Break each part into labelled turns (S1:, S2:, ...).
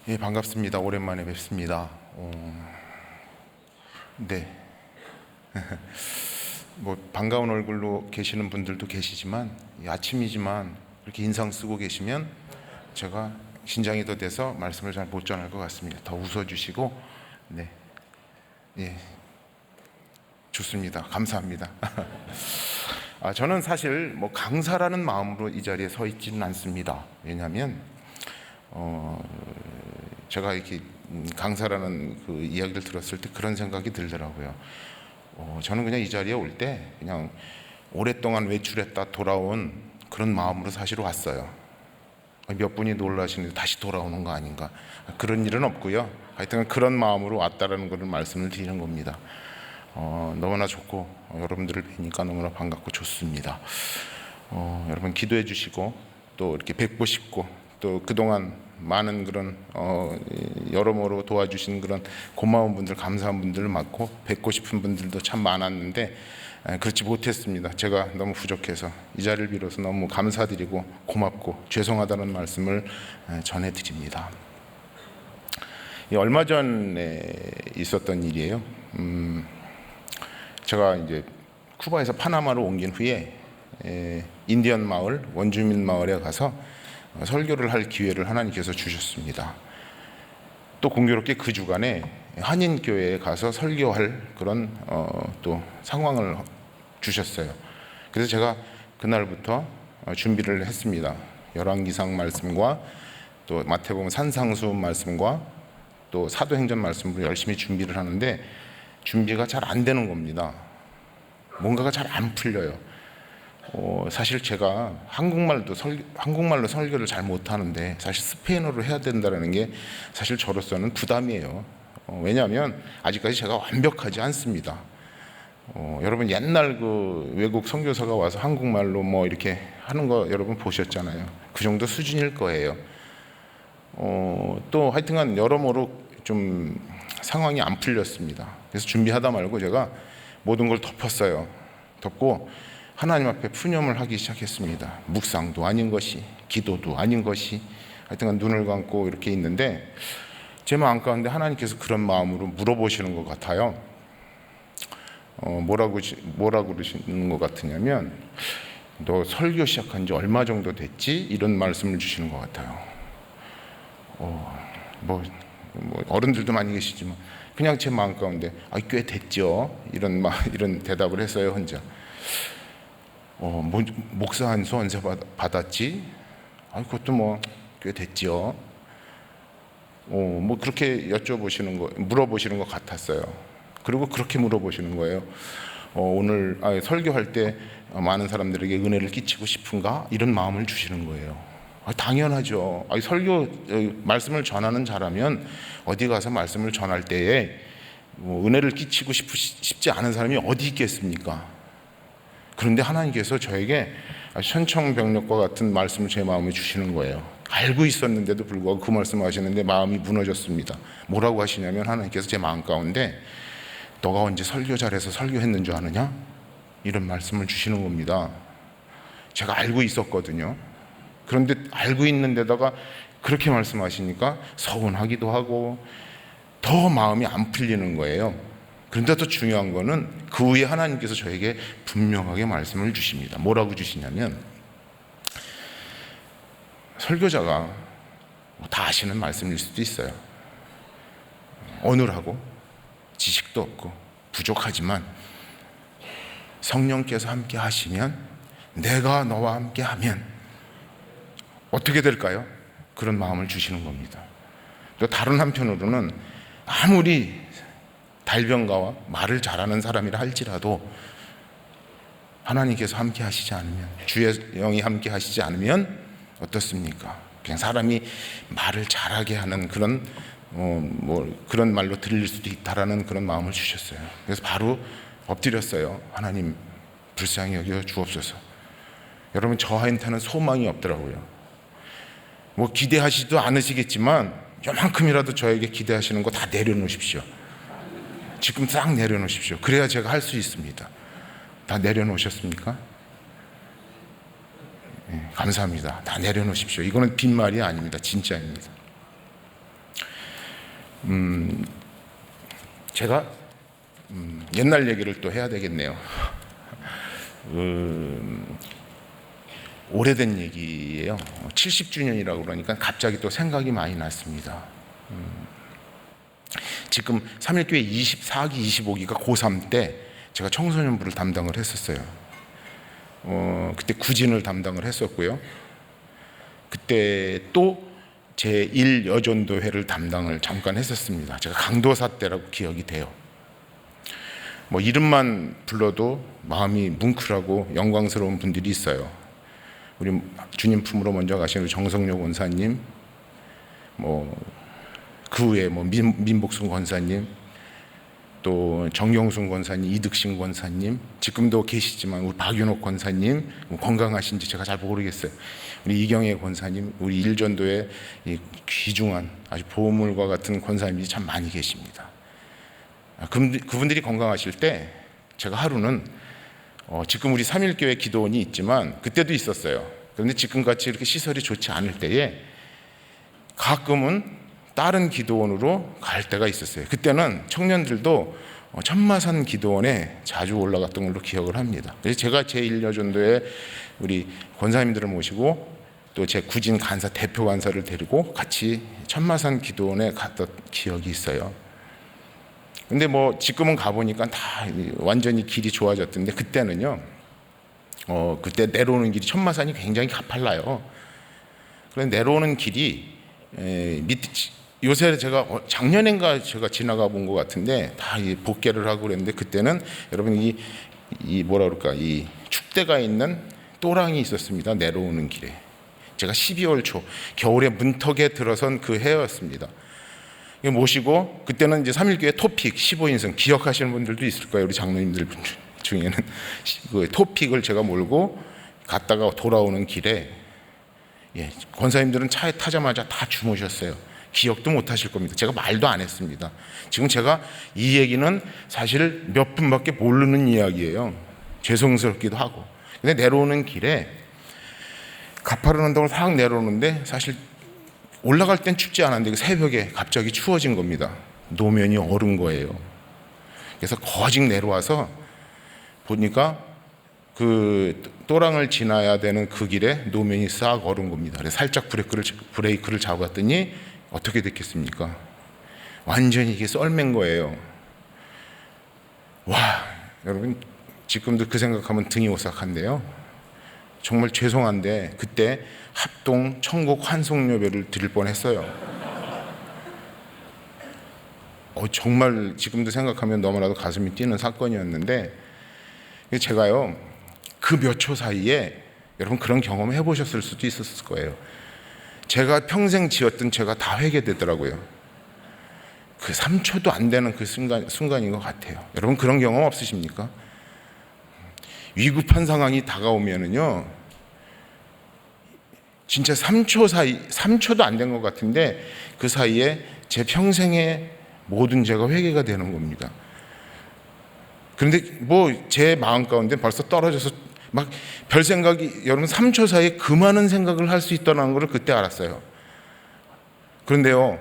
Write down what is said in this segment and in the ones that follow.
S1: 예, 반갑습니다. 오랜만에 뵙습니다. 네. 뭐 반가운 얼굴로 계시는 분들도 계시지만 아침이지만 이렇게 인상 쓰고 계시면 제가 긴장이 더 돼서 말씀을 잘 못 전할 것 같습니다. 더 웃어주시고, 네, 예, 좋습니다. 감사합니다. 저는 사실 뭐 강사라는 마음으로 이 자리에 서 있지는 않습니다. 왜냐하면 제가 이렇게 강사라는 그 이야기를 들었을 때 그런 생각이 들더라고요. 저는 그냥 이 자리에 올 때 그냥 오랫동안 외출했다 돌아온 그런 마음으로 사실 왔어요. 몇 분이 놀라시는데 다시 돌아오는 거 아닌가, 그런 일은 없고요. 하여튼 그런 마음으로 왔다라는 것을 말씀을 드리는 겁니다. 너무나 좋고 여러분들을 뵈니까 너무나 반갑고 좋습니다. 여러분 기도해 주시고 또 이렇게 뵙고 싶고 또 그동안 많은 그런 여러모로 도와주신 그런 고마운 분들, 감사한 분들을 많고 뵙고 싶은 분들도 참 많았는데 그렇지 못했습니다. 제가 너무 부족해서 이 자리를 빌어서 너무 감사드리고 고맙고 죄송하다는 말씀을 전해드립니다. 얼마 전에 있었던 일이에요. 제가 이제 쿠바에서 파나마로 옮긴 후에 인디언 마을, 원주민 마을에 가서 설교를 할 기회를 하나님께서 주셨습니다. 또 공교롭게 그 주간에 한인교회에 가서 설교할 그런 또 상황을 주셨어요. 그래서 제가 그날부터 준비를 했습니다. 열왕기상 말씀과 또 마태복음 산상수훈 말씀과 또 사도행전 말씀으로 열심히 준비를 하는데 준비가 잘 안 되는 겁니다. 뭔가가 잘 안 풀려요. 사실 제가 한국말로 설교를 잘 못하는데 사실 스페인어로 해야 된다는 게 사실 저로서는 부담이에요. 왜냐하면 아직까지 제가 완벽하지 않습니다. 여러분 옛날 그 외국 선교사가 와서 한국말로 뭐 이렇게 하는 거 여러분 보셨잖아요. 그 정도 수준일 거예요. 또 하여튼간 여러모로 좀 상황이 안 풀렸습니다. 그래서 준비하다 말고 제가 모든 걸 덮었어요. 덮고 하나님 앞에 푸념을 하기 시작했습니다. 묵상도 아닌 것이, 기도도 아닌 것이, 하여튼 눈을 감고 이렇게 있는데 제 마음 가운데 하나님께서 그런 마음으로 물어보시는 것 같아요. 뭐라고 그러시는 것 같으냐면, 너 설교 시작한 지 얼마 정도 됐지? 이런 말씀을 주시는 것 같아요. 뭐 어른들도 많이 계시지만 그냥 제 마음 가운데 꽤 됐죠. 이런 대답을 했어요, 혼자. 목사 안수 언제 받았지? 그것도 뭐 꽤 됐죠. 뭐 그렇게 물어보시는 것 같았어요. 그리고 그렇게 물어보시는 거예요. 오늘 설교할 때 많은 사람들에게 은혜를 끼치고 싶은가? 이런 마음을 주시는 거예요. 당연하죠. 설교 말씀을 전하는 자라면 어디 가서 말씀을 전할 때에 뭐 은혜를 끼치고 싶지 않은 사람이 어디 있겠습니까? 그런데 하나님께서 저에게 천청병력과 같은 말씀을 제 마음에 주시는 거예요. 알고 있었는데도 불구하고 그 말씀을 하시는데 마음이 무너졌습니다. 뭐라고 하시냐면 하나님께서 제 마음 가운데 너가 언제 설교 잘해서 설교했는 줄 아느냐? 이런 말씀을 주시는 겁니다. 제가 알고 있었거든요. 그런데 알고 있는 데다가 그렇게 말씀하시니까 서운하기도 하고 더 마음이 안 풀리는 거예요. 그런데 더 중요한 거는 그 후에 하나님께서 저에게 분명하게 말씀을 주십니다. 뭐라고 주시냐면, 설교자가 다 아시는 말씀일 수도 있어요. 어눌하고 지식도 없고 부족하지만 성령께서 함께 하시면, 내가 너와 함께 하면 어떻게 될까요? 그런 마음을 주시는 겁니다. 또 다른 한편으로는 아무리 달변가와 말을 잘하는 사람이라 할지라도 하나님께서 함께 하시지 않으면, 주의 영이 함께 하시지 않으면 어떻습니까? 그냥 사람이 말을 잘하게 하는 그런 그런 말로 들릴 수도 있다라는 그런 마음을 주셨어요. 그래서 바로 엎드렸어요. 하나님 불쌍히 여겨 주옵소서. 여러분 저한테는 소망이 없더라고요. 뭐 기대하시지도 않으시겠지만 요만큼이라도 저에게 기대하시는 거 다 내려놓으십시오. 지금 싹 내려놓으십시오. 그래야 제가 할 수 있습니다. 다 내려놓으셨습니까? 감사합니다. 다 내려놓으십시오. 이거는 빈말이 아닙니다. 진짜입니다. 제가 옛날 얘기를 또 해야 되겠네요. 오래된 얘기예요. 70주년이라고 그러니까 갑자기 또 생각이 많이 났습니다. 지금 3.1교회 24기, 25기가 고3 때 제가 청소년부를 담당을 했었어요. 그때 구진을 담당을 했었고요. 그때 또 제1여전도회를 담당을 잠깐 했었습니다. 제가 강도사 때라고 기억이 돼요. 뭐 이름만 불러도 마음이 뭉클하고 영광스러운 분들이 있어요. 우리 주님 품으로 먼저 가신 우리 정성료 권사님, 그 외에 민복순 권사님, 또 정경순 권사님, 이득신 권사님, 지금도 계시지만 우리 박윤옥 권사님, 건강하신지 제가 잘 모르겠어요. 우리 이경혜 권사님, 우리 일전도에 귀중한 아주 보물과 같은 권사님이 참 많이 계십니다. 그분들이 건강하실 때 제가 하루는 지금 우리 3.1교회 기도원이 있지만 그때도 있었어요. 그런데 지금같이 이렇게 시설이 좋지 않을 때에 가끔은 다른 기도원으로 갈 때가 있었어요. 그때는 청년들도 천마산 기도원에 자주 올라갔던 걸로 기억을 합니다. 그래서 제가 제1여전도에 우리 권사님들을 모시고 또 제 구진 간사 대표 간사를 데리고 같이 천마산 기도원에 갔던 기억이 있어요. 근데 지금은 가보니까 다 완전히 길이 좋아졌던데 그때는요, 그때 내려오는 길이 천마산이 굉장히 가팔라요. 그런데 내려오는 길이 요새 제가 작년인가 제가 지나가 본 것 같은데 다 복개를 하고 그랬는데 그때는 여러분 이 뭐라 그럴까, 이 축대가 있는 또랑이 있었습니다. 내려오는 길에. 제가 12월 초 겨울에 문턱에 들어선 그 해였습니다. 모시고 그때는 이제 3.1교회 토픽 15인승 기억하시는 분들도 있을 거예요. 우리 장로님들 중에는 그 토픽을 제가 몰고 갔다가 돌아오는 길에 권사님들은 차에 타자마자 다 주무셨어요. 기억도 못 하실 겁니다. 제가 말도 안 했습니다. 지금 제가 이 얘기는 사실 몇 분밖에 모르는 이야기예요. 죄송스럽기도 하고. 근데 내려오는 길에 가파른 언덕을 싹 내려오는데 사실 올라갈 땐 춥지 않았는데 새벽에 갑자기 추워진 겁니다. 노면이 얼은 거예요. 그래서 거직 내려와서 보니까 그 또랑을 지나야 되는 그 길에 노면이 싹 얼은 겁니다. 그래서 살짝 브레이크를 잡았더니 어떻게 됐겠습니까? 완전히 이게 썰맨 거예요. 와, 여러분 지금도 그 생각하면 등이 오싹한데요. 정말 죄송한데 그때 합동 천국 환송예배를 드릴 뻔했어요. 정말 지금도 생각하면 너무나도 가슴이 뛰는 사건이었는데 제가요 그 몇 초 사이에 여러분 그런 경험 해보셨을 수도 있었을 거예요. 제가 평생 지었던 죄가 다 회개되더라고요. 그 3초도 안 되는 그 순간인 것 같아요. 여러분 그런 경험 없으십니까? 위급한 상황이 다가오면은요, 진짜 3초도 안 된 것 같은데 그 사이에 제 평생의 모든 죄가 회개가 되는 겁니다. 그런데 제 마음 가운데 벌써 떨어져서 막 별 생각이, 여러분 3초 사이에 그 많은 생각을 할 수 있다는 걸 그때 알았어요. 그런데요,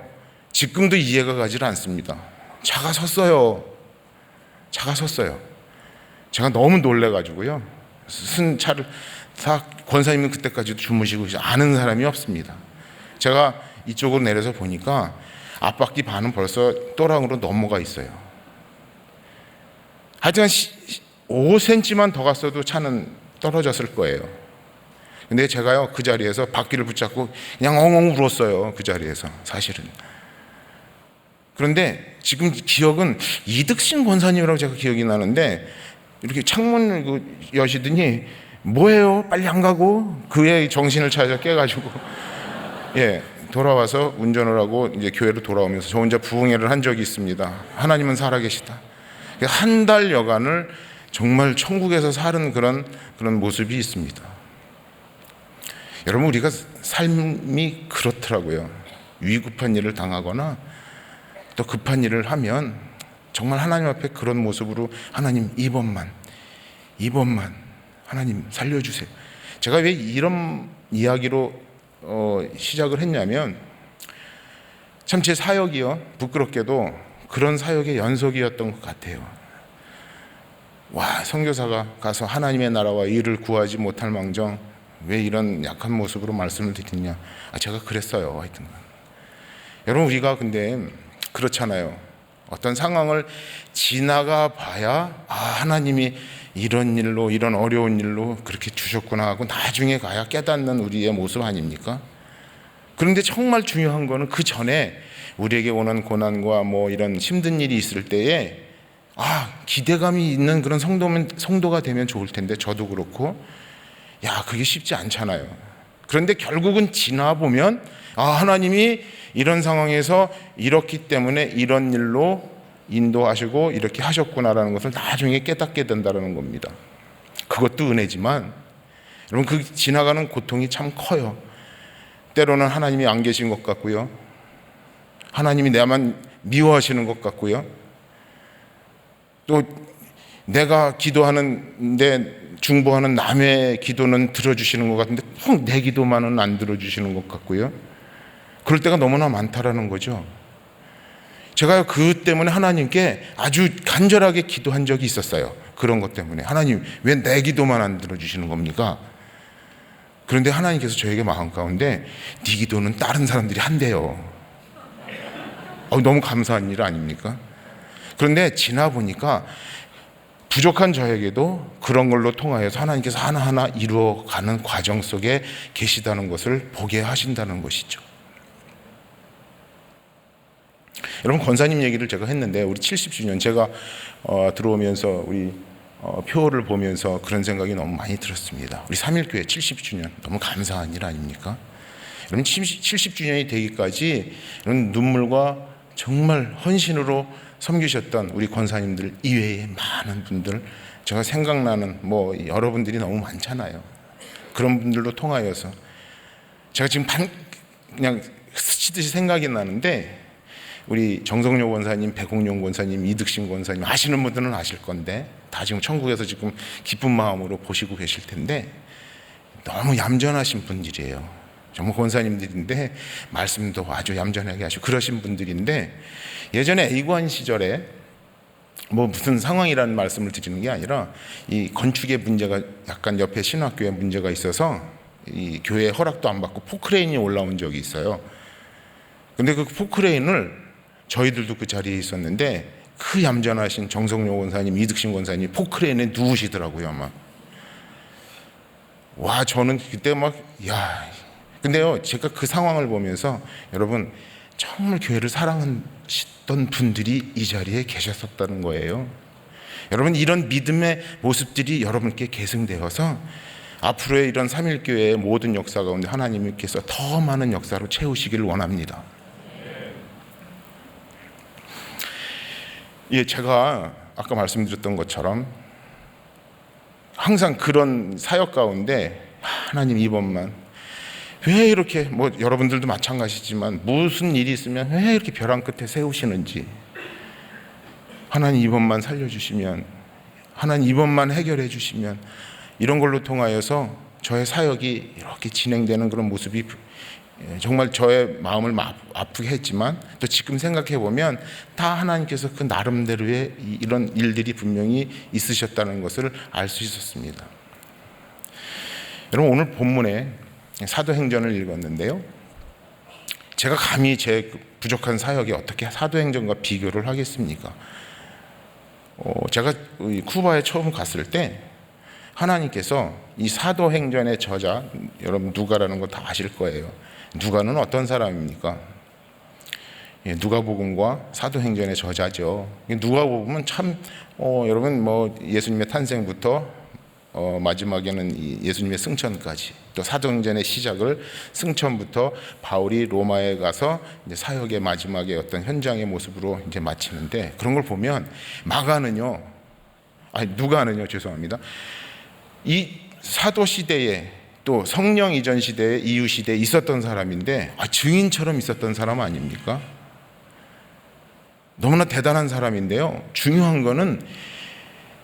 S1: 지금도 이해가 가지 않습니다. 차가 섰어요. 제가 너무 놀래가지고요, 쓴 차를 권사님은 그때까지도 주무시고 아는 사람이 없습니다. 제가 이쪽으로 내려서 보니까 앞바퀴 반은 벌써 또랑으로 넘어가 있어요. 하여튼 5cm만 더 갔어도 차는 떨어졌을 거예요. 근데 제가요 그 자리에서 바퀴를 붙잡고 그냥 엉엉 울었어요. 그 자리에서 사실은. 그런데 지금 기억은 이득신 권사님이라고 제가 기억이 나는데 이렇게 창문을 여시더니 뭐예요? 빨리 안 가고? 그의 정신을 차려 깨가지고 돌아와서 운전을 하고 이제 교회로 돌아오면서 저 혼자 부흥회를 한 적이 있습니다. 하나님은 살아계시다. 한 달 여간을 정말 천국에서 사는 그런 모습이 있습니다. 여러분 우리가 삶이 그렇더라고요. 위급한 일을 당하거나 또 급한 일을 하면 정말 하나님 앞에 그런 모습으로 하나님 이번만 하나님 살려주세요. 제가 왜 이런 이야기로 시작을 했냐면 참 제 사역이요, 부끄럽게도 그런 사역의 연속이었던 것 같아요. 와, 선교사가 가서 하나님의 나라와 의를 구하지 못할 망정 왜 이런 약한 모습으로 말씀을 드리냐. 제가 그랬어요. 하여튼 여러분, 우리가 근데 그렇잖아요. 어떤 상황을 지나가 봐야 하나님이 이런 일로, 이런 어려운 일로 그렇게 주셨구나 하고 나중에 가야 깨닫는 우리의 모습 아닙니까? 그런데 정말 중요한 거는 그 전에 우리에게 오는 고난과 뭐 이런 힘든 일이 있을 때에 기대감이 있는 그런 성도가 되면 좋을 텐데, 저도 그렇고 그게 쉽지 않잖아요. 그런데 결국은 지나보면 하나님이 이런 상황에서 이렇기 때문에 이런 일로 인도하시고 이렇게 하셨구나라는 것을 나중에 깨닫게 된다는 겁니다. 그것도 은혜지만 여러분, 그 지나가는 고통이 참 커요. 때로는 하나님이 안 계신 것 같고요, 하나님이 나만 미워하시는 것 같고요, 또 내가 기도하는데 중보하는 남의 기도는 들어주시는 것 같은데 꼭 내 기도만은 안 들어주시는 것 같고요. 그럴 때가 너무나 많다라는 거죠. 제가 그 때문에 하나님께 아주 간절하게 기도한 적이 있었어요. 그런 것 때문에 하나님, 왜 내 기도만 안 들어주시는 겁니까? 그런데 하나님께서 저에게 마음 가운데 네 기도는 다른 사람들이 한대요. 너무 감사한 일 아닙니까? 그런데 지나 보니까 부족한 저에게도 그런 걸로 통하여서 하나님께서 하나하나 이루어가는 과정 속에 계시다는 것을 보게 하신다는 것이죠. 여러분, 권사님 얘기를 제가 했는데 우리 70주년 제가 들어오면서 우리 표를 보면서 그런 생각이 너무 많이 들었습니다. 우리 3.1교회 70주년 너무 감사한 일 아닙니까? 여러분, 70주년이 되기까지 이런 눈물과 정말 헌신으로 섬기셨던 우리 권사님들 이외에 많은 분들, 제가 생각나는 여러분들이 너무 많잖아요. 그런 분들로 통하여서 제가 지금 그냥 스치듯이 생각이 나는데, 우리 정성료 권사님, 백옥룡 권사님, 이득신 권사님 아시는 분들은 아실 건데 다 지금 천국에서 지금 기쁜 마음으로 보시고 계실 텐데, 너무 얌전하신 분들이에요. 정말 권사님들인데 말씀도 아주 얌전하게 하시고 그러신 분들인데, 예전에 A관 시절에 무슨 상황이라는 말씀을 드리는 게 아니라 이 건축의 문제가 약간 옆에 신학교에 문제가 있어서 이 교회 허락도 안 받고 포크레인이 올라온 적이 있어요. 근데 그 포크레인을 저희들도 그 자리에 있었는데 그 얌전하신 정성료 권사님, 이득신 권사님 포크레인에 누우시더라고요. 아마 저는 그때 근데요, 제가 그 상황을 보면서 여러분, 정말 교회를 사랑하셨던 분들이 이 자리에 계셨었다는 거예요. 여러분, 이런 믿음의 모습들이 여러분께 계승되어서 앞으로의 이런 3.1교회의 모든 역사 가운데 하나님께서 더 많은 역사로 채우시기를 원합니다. 제가 아까 말씀드렸던 것처럼 항상 그런 사역 가운데 하나님, 이번만 왜 이렇게, 여러분들도 마찬가지지만 무슨 일이 있으면 왜 이렇게 벼랑 끝에 세우시는지, 하나님 이번만 살려주시면, 하나님 이번만 해결해 주시면, 이런 걸로 통하여서 저의 사역이 이렇게 진행되는 그런 모습이 정말 저의 마음을 아프게 했지만, 또 지금 생각해 보면 다 하나님께서 그 나름대로의 이런 일들이 분명히 있으셨다는 것을 알 수 있었습니다. 여러분, 오늘 본문에 사도행전을 읽었는데요, 제가 감히 제 부족한 사역에 어떻게 사도행전과 비교를 하겠습니까? 제가 쿠바에 처음 갔을 때 하나님께서 이 사도행전의 저자, 여러분 누가라는 거 다 아실 거예요. 누가는 어떤 사람입니까? 누가복음과 사도행전의 저자죠. 누가복음은 참 여러분 예수님의 탄생부터 마지막에는 예수님의 승천까지, 또 사도행전의 시작을 승천부터 바울이 로마에 가서 이제 사역의 마지막에 어떤 현장의 모습으로 이제 마치는데, 그런 걸 보면 누가는요, 죄송합니다. 이 사도 시대에 또 성령 이전 시대에, 이후 시대에 있었던 사람인데 증인처럼 있었던 사람 아닙니까? 너무나 대단한 사람인데요, 중요한 거는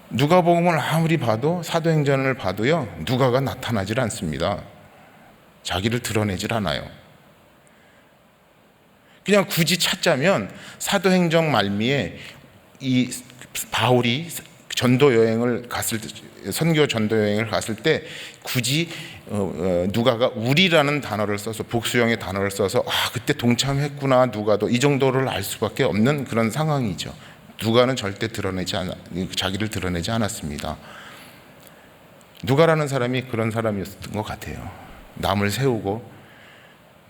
S1: 누가복음을 아무리 봐도, 사도행전을 봐도요, 누가가 나타나질 않습니다. 자기를 드러내질 않아요. 그냥 굳이 찾자면 사도행전 말미에 이 바울이 선교 전도 여행을 갔을 때 굳이 누가가 우리라는 단어를 써서 복수형의 단어를 써서 그때 동참했구나 누가도 이 정도를 알 수밖에 없는 그런 상황이죠. 누가는 절대 자기를 드러내지 않았습니다. 누가라는 사람이 그런 사람이었던 것 같아요. 남을 세우고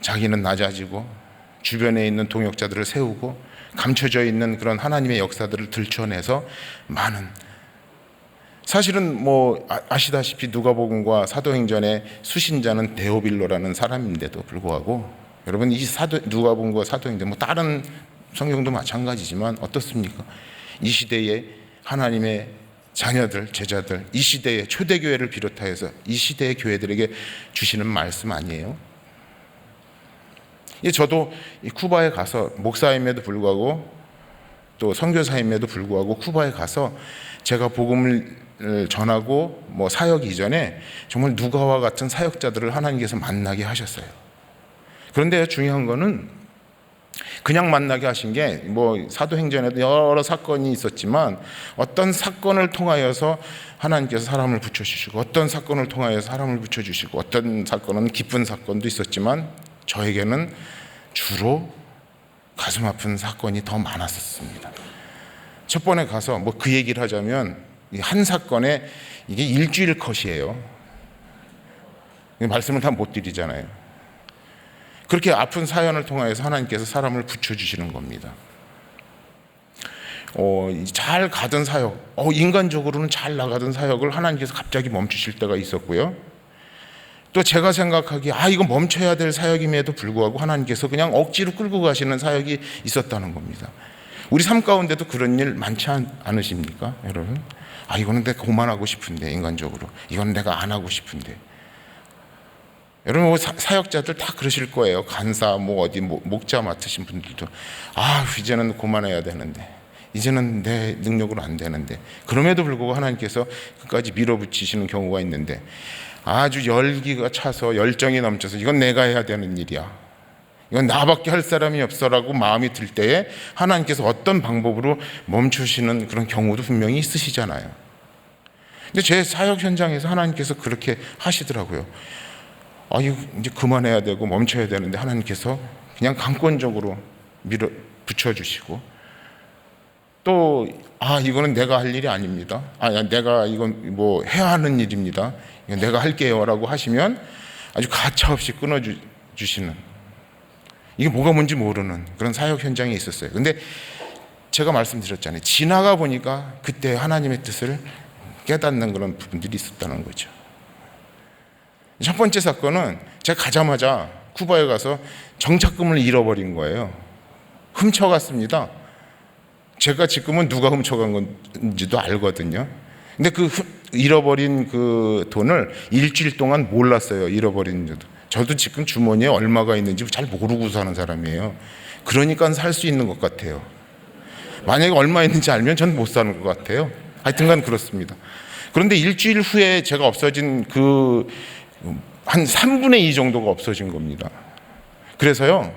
S1: 자기는 낮아지고 주변에 있는 동역자들을 세우고 감춰져 있는 그런 하나님의 역사들을 들춰내서 많은, 사실은 아시다시피 누가복음과 사도행전의 수신자는 데오빌로라는 사람인데도 불구하고, 여러분 이 누가복음과 사도행전 다른 성경도 마찬가지지만 어떻습니까? 이 시대에 하나님의 자녀들, 제자들, 이 시대의 초대교회를 비롯하여서 이 시대의 교회들에게 주시는 말씀 아니에요? 저도 쿠바에 가서 목사임에도 불구하고 또 선교사임에도 불구하고 쿠바에 가서 제가 복음을 전하고 사역 이전에 정말 누가와 같은 사역자들을 하나님께서 만나게 하셨어요. 그런데 중요한 거는 그냥 만나게 하신 게 사도행전에도 여러 사건이 있었지만 어떤 사건을 통하여서 하나님께서 사람을 붙여주시고 어떤 사건을 통하여서 사람을 붙여주시고 어떤 사건은 기쁜 사건도 있었지만 저에게는 주로 가슴 아픈 사건이 더 많았었습니다. 첫 번에 가서 그 얘기를 하자면 한 사건에 이게 일주일 컷이에요. 말씀을 다 못 드리잖아요. 그렇게 아픈 사연을 통해서 하나님께서 사람을 붙여주시는 겁니다. 잘 가던 사역, 인간적으로는 잘 나가던 사역을 하나님께서 갑자기 멈추실 때가 있었고요. 또 제가 생각하기에 이거 멈춰야 될 사역임에도 불구하고 하나님께서 그냥 억지로 끌고 가시는 사역이 있었다는 겁니다. 우리 삶 가운데도 그런 일 많지 않으십니까, 여러분? 이거는 내가 그만하고 싶은데, 인간적으로 이건 내가 안 하고 싶은데. 여러분 사역자들 다 그러실 거예요. 간사 어디 목자 맡으신 분들도 이제는 그만해야 되는데, 이제는 내 능력으로 안 되는데, 그럼에도 불구하고 하나님께서 끝까지 밀어붙이시는 경우가 있는데 아주 열기가 차서 열정이 넘쳐서 이건 내가 해야 되는 일이야, 이건 나밖에 할 사람이 없어라고 마음이 들 때에 하나님께서 어떤 방법으로 멈추시는 그런 경우도 분명히 있으시잖아요. 근데 제 사역 현장에서 하나님께서 그렇게 하시더라고요. 이거 이제 그만해야 되고 멈춰야 되는데 하나님께서 그냥 강권적으로 붙여주시고, 또 이거는 내가 할 일이 아닙니다. 내가 이건 해야 하는 일입니다. 이건 내가 할게요라고 하시면 아주 가차없이 끊어주시는, 이게 뭐가 뭔지 모르는 그런 사역 현장에 있었어요. 근데 제가 말씀드렸잖아요. 지나가 보니까 그때 하나님의 뜻을 깨닫는 그런 부분들이 있었다는 거죠. 첫 번째 사건은 제가 가자마자 쿠바에 가서 정착금을 잃어버린 거예요. 훔쳐갔습니다. 제가 지금은 누가 훔쳐간 건지도 알거든요. 근데 그 잃어버린 그 돈을 일주일 동안 몰랐어요. 잃어버린 저도 지금 주머니에 얼마가 있는지 잘 모르고 사는 사람이에요. 그러니까 살 수 있는 것 같아요. 만약에 얼마 있는지 알면 전 못 사는 것 같아요. 하여튼간 그렇습니다. 그런데 일주일 후에 제가 없어진 한 3분의 2 정도가 없어진 겁니다. 그래서요,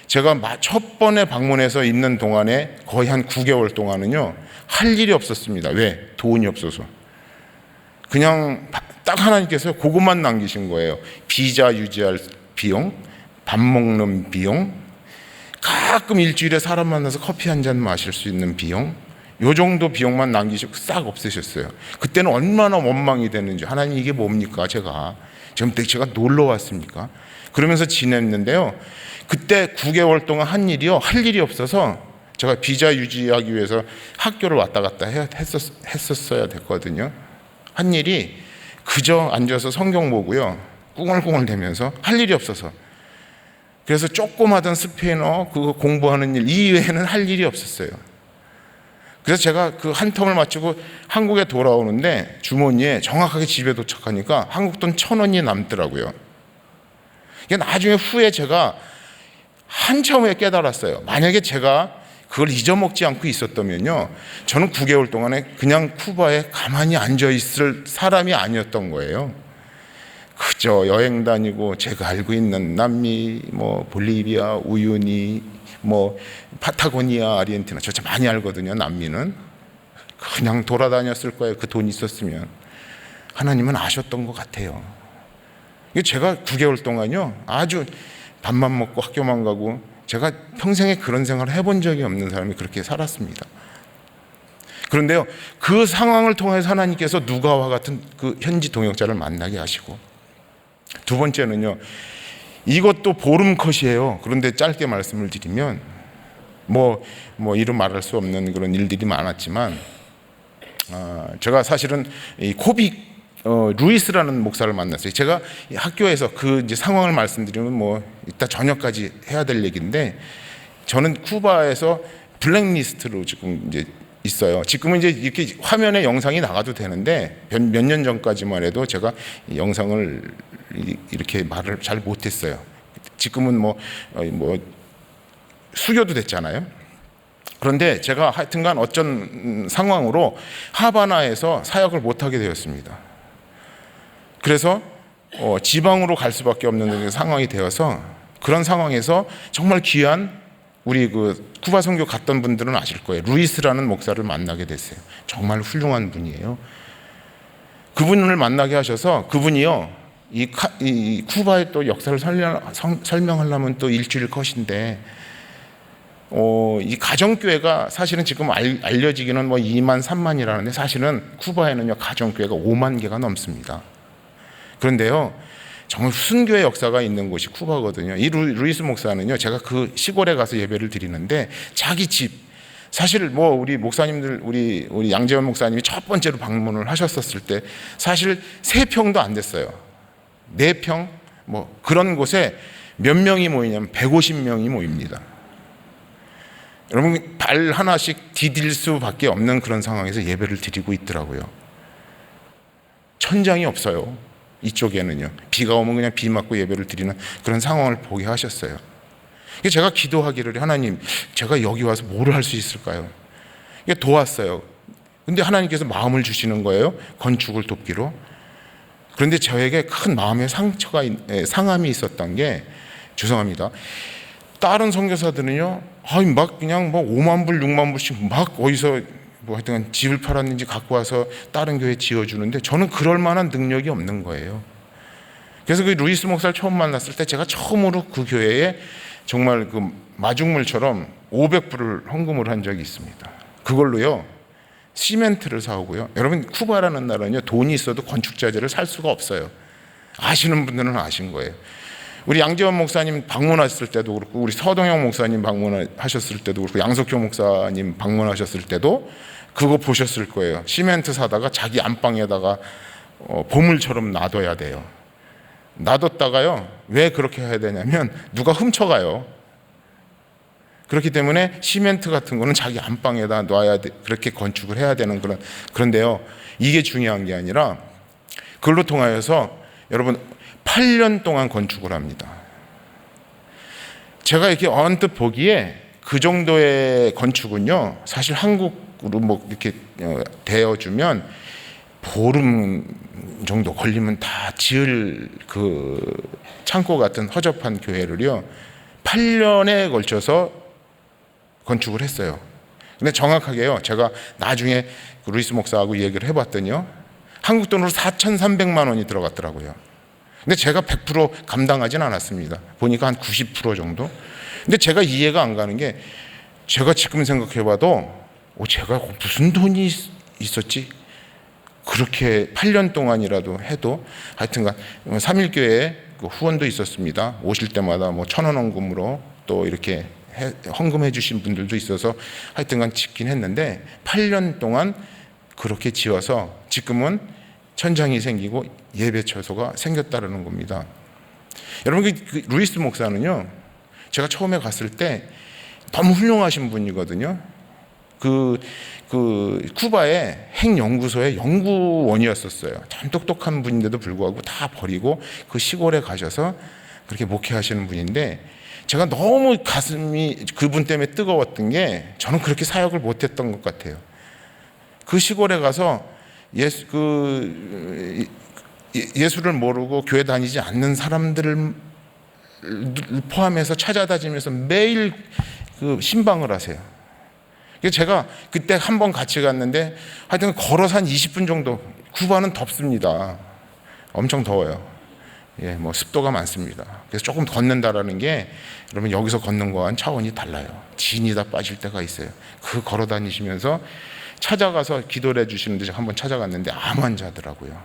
S1: 제가 첫 번에 방문해서 있는 동안에 거의 한 9개월 동안은요 할 일이 없었습니다. 왜? 돈이 없어서. 그냥 딱 하나님께서 그것만 남기신 거예요. 비자 유지할 비용, 밥 먹는 비용, 가끔 일주일에 사람 만나서 커피 한 잔 마실 수 있는 비용, 요 정도 비용만 남기시고 싹 없애셨어요. 그때는 얼마나 원망이 되는지, 하나님 이게 뭡니까? 제가 놀러 왔습니까? 그러면서 지냈는데요, 그때 9개월 동안 할 일이 없어서 제가 비자 유지하기 위해서 학교를 왔다 갔다 했었어야 됐거든요. 한 일이 그저 앉아서 성경 보고요, 꿍얼꿍얼 대면서 할 일이 없어서. 그래서 조그마한 스페인어 그거 공부하는 일 이외에는 할 일이 없었어요. 그래서 제가 그 한 텀을 마치고 한국에 돌아오는데 주머니에 정확하게 집에 도착하니까 한국 돈 1,000원이 남더라고요. 이게 나중에 후에 제가 한참 후에 깨달았어요. 만약에 제가 그걸 잊어먹지 않고 있었다면요, 저는 9개월 동안에 그냥 쿠바에 가만히 앉아 있을 사람이 아니었던 거예요. 그저 여행 다니고 제가 알고 있는 남미, 뭐 볼리비아, 우유니, 뭐 파타고니아, 아르헨티나 저 많이 알거든요. 남미는 그냥 돌아다녔을 거예요. 그 돈 있었으면. 하나님은 아셨던 것 같아요. 제가 9개월 동안요 아주 밥만 먹고 학교만 가고 제가 평생에 그런 생활을 해본 적이 없는 사람이 그렇게 살았습니다. 그런데요 그 상황을 통해서 하나님께서 누가와 같은 그 현지 동역자를 만나게 하시고, 두 번째는요 이것도 보름컷이에요. 그런데 짧게 말씀을 드리면 뭐 이루 말할 수 없는 그런 일들이 많았지만 제가 사실은 이 코빅 루이스라는 목사를 만났어요. 제가 학교에서 그 이제 상황을 말씀드리면 뭐 이따 저녁까지 해야 될 얘기인데, 저는 쿠바에서 블랙리스트로 지금 이제 있어요. 지금은 이제 이렇게 화면에 영상이 나가도 되는데 몇 년 전까지만 해도 제가 영상을 이렇게 말을 잘 못했어요. 지금은 뭐 수교도 됐잖아요. 그런데 제가 하여튼간 어쩐 상황으로 하바나에서 사역을 못하게 되었습니다. 그래서 지방으로 갈 수밖에 없는 상황이 되어서, 그런 상황에서 정말 귀한 우리 그 쿠바 선교 갔던 분들은 아실 거예요. 루이스라는 목사를 만나게 됐어요. 정말 훌륭한 분이에요. 그분을 만나게 하셔서 그분이요 이 쿠바의 또 역사를 설명하려면 또 일주일 컷인데 이 가정교회가 사실은 지금 알려지기는 뭐 2만 3만이라는데 사실은 쿠바에는요 가정교회가 5만 개가 넘습니다. 그런데요 정말 순교의 역사가 있는 곳이 쿠바거든요. 이 루이스 목사는요 제가 그 시골에 가서 예배를 드리는데 자기 집, 사실 뭐 우리 목사님들 우리 양재원 목사님이 첫 번째로 방문을 하셨었을 때 사실 3평도 안 됐어요. 4평 뭐 그런 곳에 몇 명이 모이냐면 150명이 모입니다. 여러분 발 하나씩 디딜 수밖에 없는 그런 상황에서 예배를 드리고 있더라고요. 천장이 없어요. 이쪽에는요 비가 오면 그냥 비 맞고 예배를 드리는 그런 상황을 보게 하셨어요. 제가 기도하기를, 하나님 제가 여기 와서 뭘 할 수 있을까요? 도왔어요. 근데 하나님께서 마음을 주시는 거예요, 건축을 돕기로. 그런데 저에게 큰 마음의 상함이 있었던 게, 죄송합니다, 다른 선교사들은요 막 그냥 뭐 5만 불 6만 불씩 막 어디서 뭐 하여튼 집을 팔았는지 갖고 와서 다른 교회 지어주는데 저는 그럴 만한 능력이 없는 거예요. 그래서 그 루이스 목사를 처음 만났을 때 제가 처음으로 그 교회에 정말 그 마중물처럼 500불을 헌금을 한 적이 있습니다. 그걸로요 시멘트를 사오고요. 여러분 쿠바라는 나라는요 돈이 있어도 건축자재를 살 수가 없어요. 아시는 분들은 아신 거예요. 우리 양재원 목사님 방문하셨을 때도 그렇고, 우리 서동영 목사님 방문하셨을 때도 그렇고, 양석효 목사님 방문하셨을 때도 그거 보셨을 거예요. 시멘트 사다가 자기 안방에다가 보물처럼 놔둬야 돼요. 놔뒀다가요 왜 그렇게 해야 되냐면 누가 훔쳐가요. 그렇기 때문에 시멘트 같은 거는 자기 안방에다 놔야 돼. 그렇게 건축을 해야 되는 그런데요 이게 중요한 게 아니라 그걸로 통하여서 여러분 8년 동안 건축을 합니다. 제가 이렇게 언뜻 보기에 그 정도의 건축은요 사실 한국으로 뭐 이렇게 되어주면 보름 정도 걸리면 다 지을 그 창고 같은 허접한 교회를요 8년에 걸쳐서 건축을 했어요. 근데 정확하게요 제가 나중에 그 루이스 목사하고 얘기를 해봤더니요 한국 돈으로 4,300만 원이 들어갔더라고요. 근데 제가 100% 감당하진 않았습니다. 보니까 한 90% 정도. 근데 제가 이해가 안 가는 게, 제가 지금 생각해봐도 제가 무슨 돈이 있었지? 그렇게 8년 동안이라도 해도 하여튼간 3.1교회에 그 후원도 있었습니다. 오실 때마다 뭐 1,000원 헌금으로 또 이렇게 헌금해 주신 분들도 있어서 하여튼간 짓긴 했는데 8년 동안 그렇게 지어서 지금은 천장이 생기고 예배처소가 생겼다는 겁니다. 여러분 그 루이스 목사는요 제가 처음에 갔을 때 너무 훌륭하신 분이거든요. 그 쿠바의 핵연구소의 연구원이었었어요. 참 똑똑한 분인데도 불구하고 다 버리고 그 시골에 가셔서 그렇게 목회하시는 분인데, 제가 너무 가슴이 그분 때문에 뜨거웠던 게, 저는 그렇게 사역을 못했던 것 같아요. 그 시골에 가서 예수를 모르고 교회 다니지 않는 사람들을 포함해서 찾아다니면서 매일 그 신방을 하세요. 그래서 제가 그때 한 번 같이 갔는데 하여튼 걸어서 한 20분 정도. 쿠바는 덥습니다. 엄청 더워요. 예, 뭐 습도가 많습니다. 그래서 조금 걷는다라는 게 여러분 여기서 걷는 거와는 차원이 달라요. 진이 다 빠질 때가 있어요. 그 걸어 다니시면서 찾아가서 기도를 해주시는데 한번 찾아갔는데 암 환자더라고요.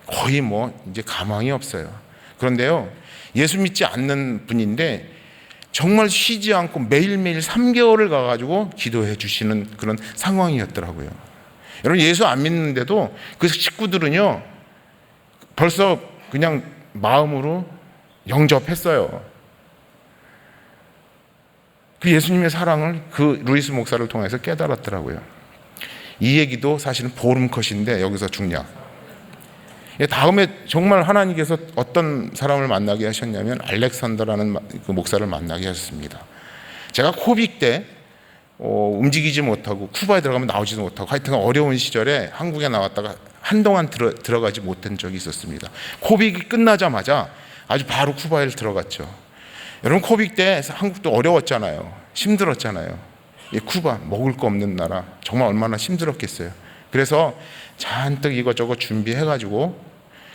S1: 거의 뭐 이제 가망이 없어요. 그런데요, 예수 믿지 않는 분인데 정말 쉬지 않고 매일매일 3개월을 가가지고 기도해 주시는 그런 상황이었더라고요. 여러분, 예수 안 믿는데도 그 식구들은요 벌써 그냥 마음으로 영접했어요. 그 예수님의 사랑을 그 루이스 목사를 통해서 깨달았더라고요. 이 얘기도 사실은 보름컷인데 여기서 중략. 다음에 정말 하나님께서 어떤 사람을 만나게 하셨냐면 알렉산더라는 그 목사를 만나게 하셨습니다. 제가 코빅 때 움직이지 못하고 쿠바에 들어가면 나오지도 못하고 하여튼 어려운 시절에 한국에 나왔다가 한동안 들어가지 못한 적이 있었습니다. 코빅이 끝나자마자 아주 바로 쿠바에 들어갔죠. 여러분, 코빅 때 한국도 어려웠잖아요. 힘들었잖아요. 쿠바 먹을 거 없는 나라, 정말 얼마나 힘들었겠어요. 그래서 잔뜩 이것저것 준비해가지고,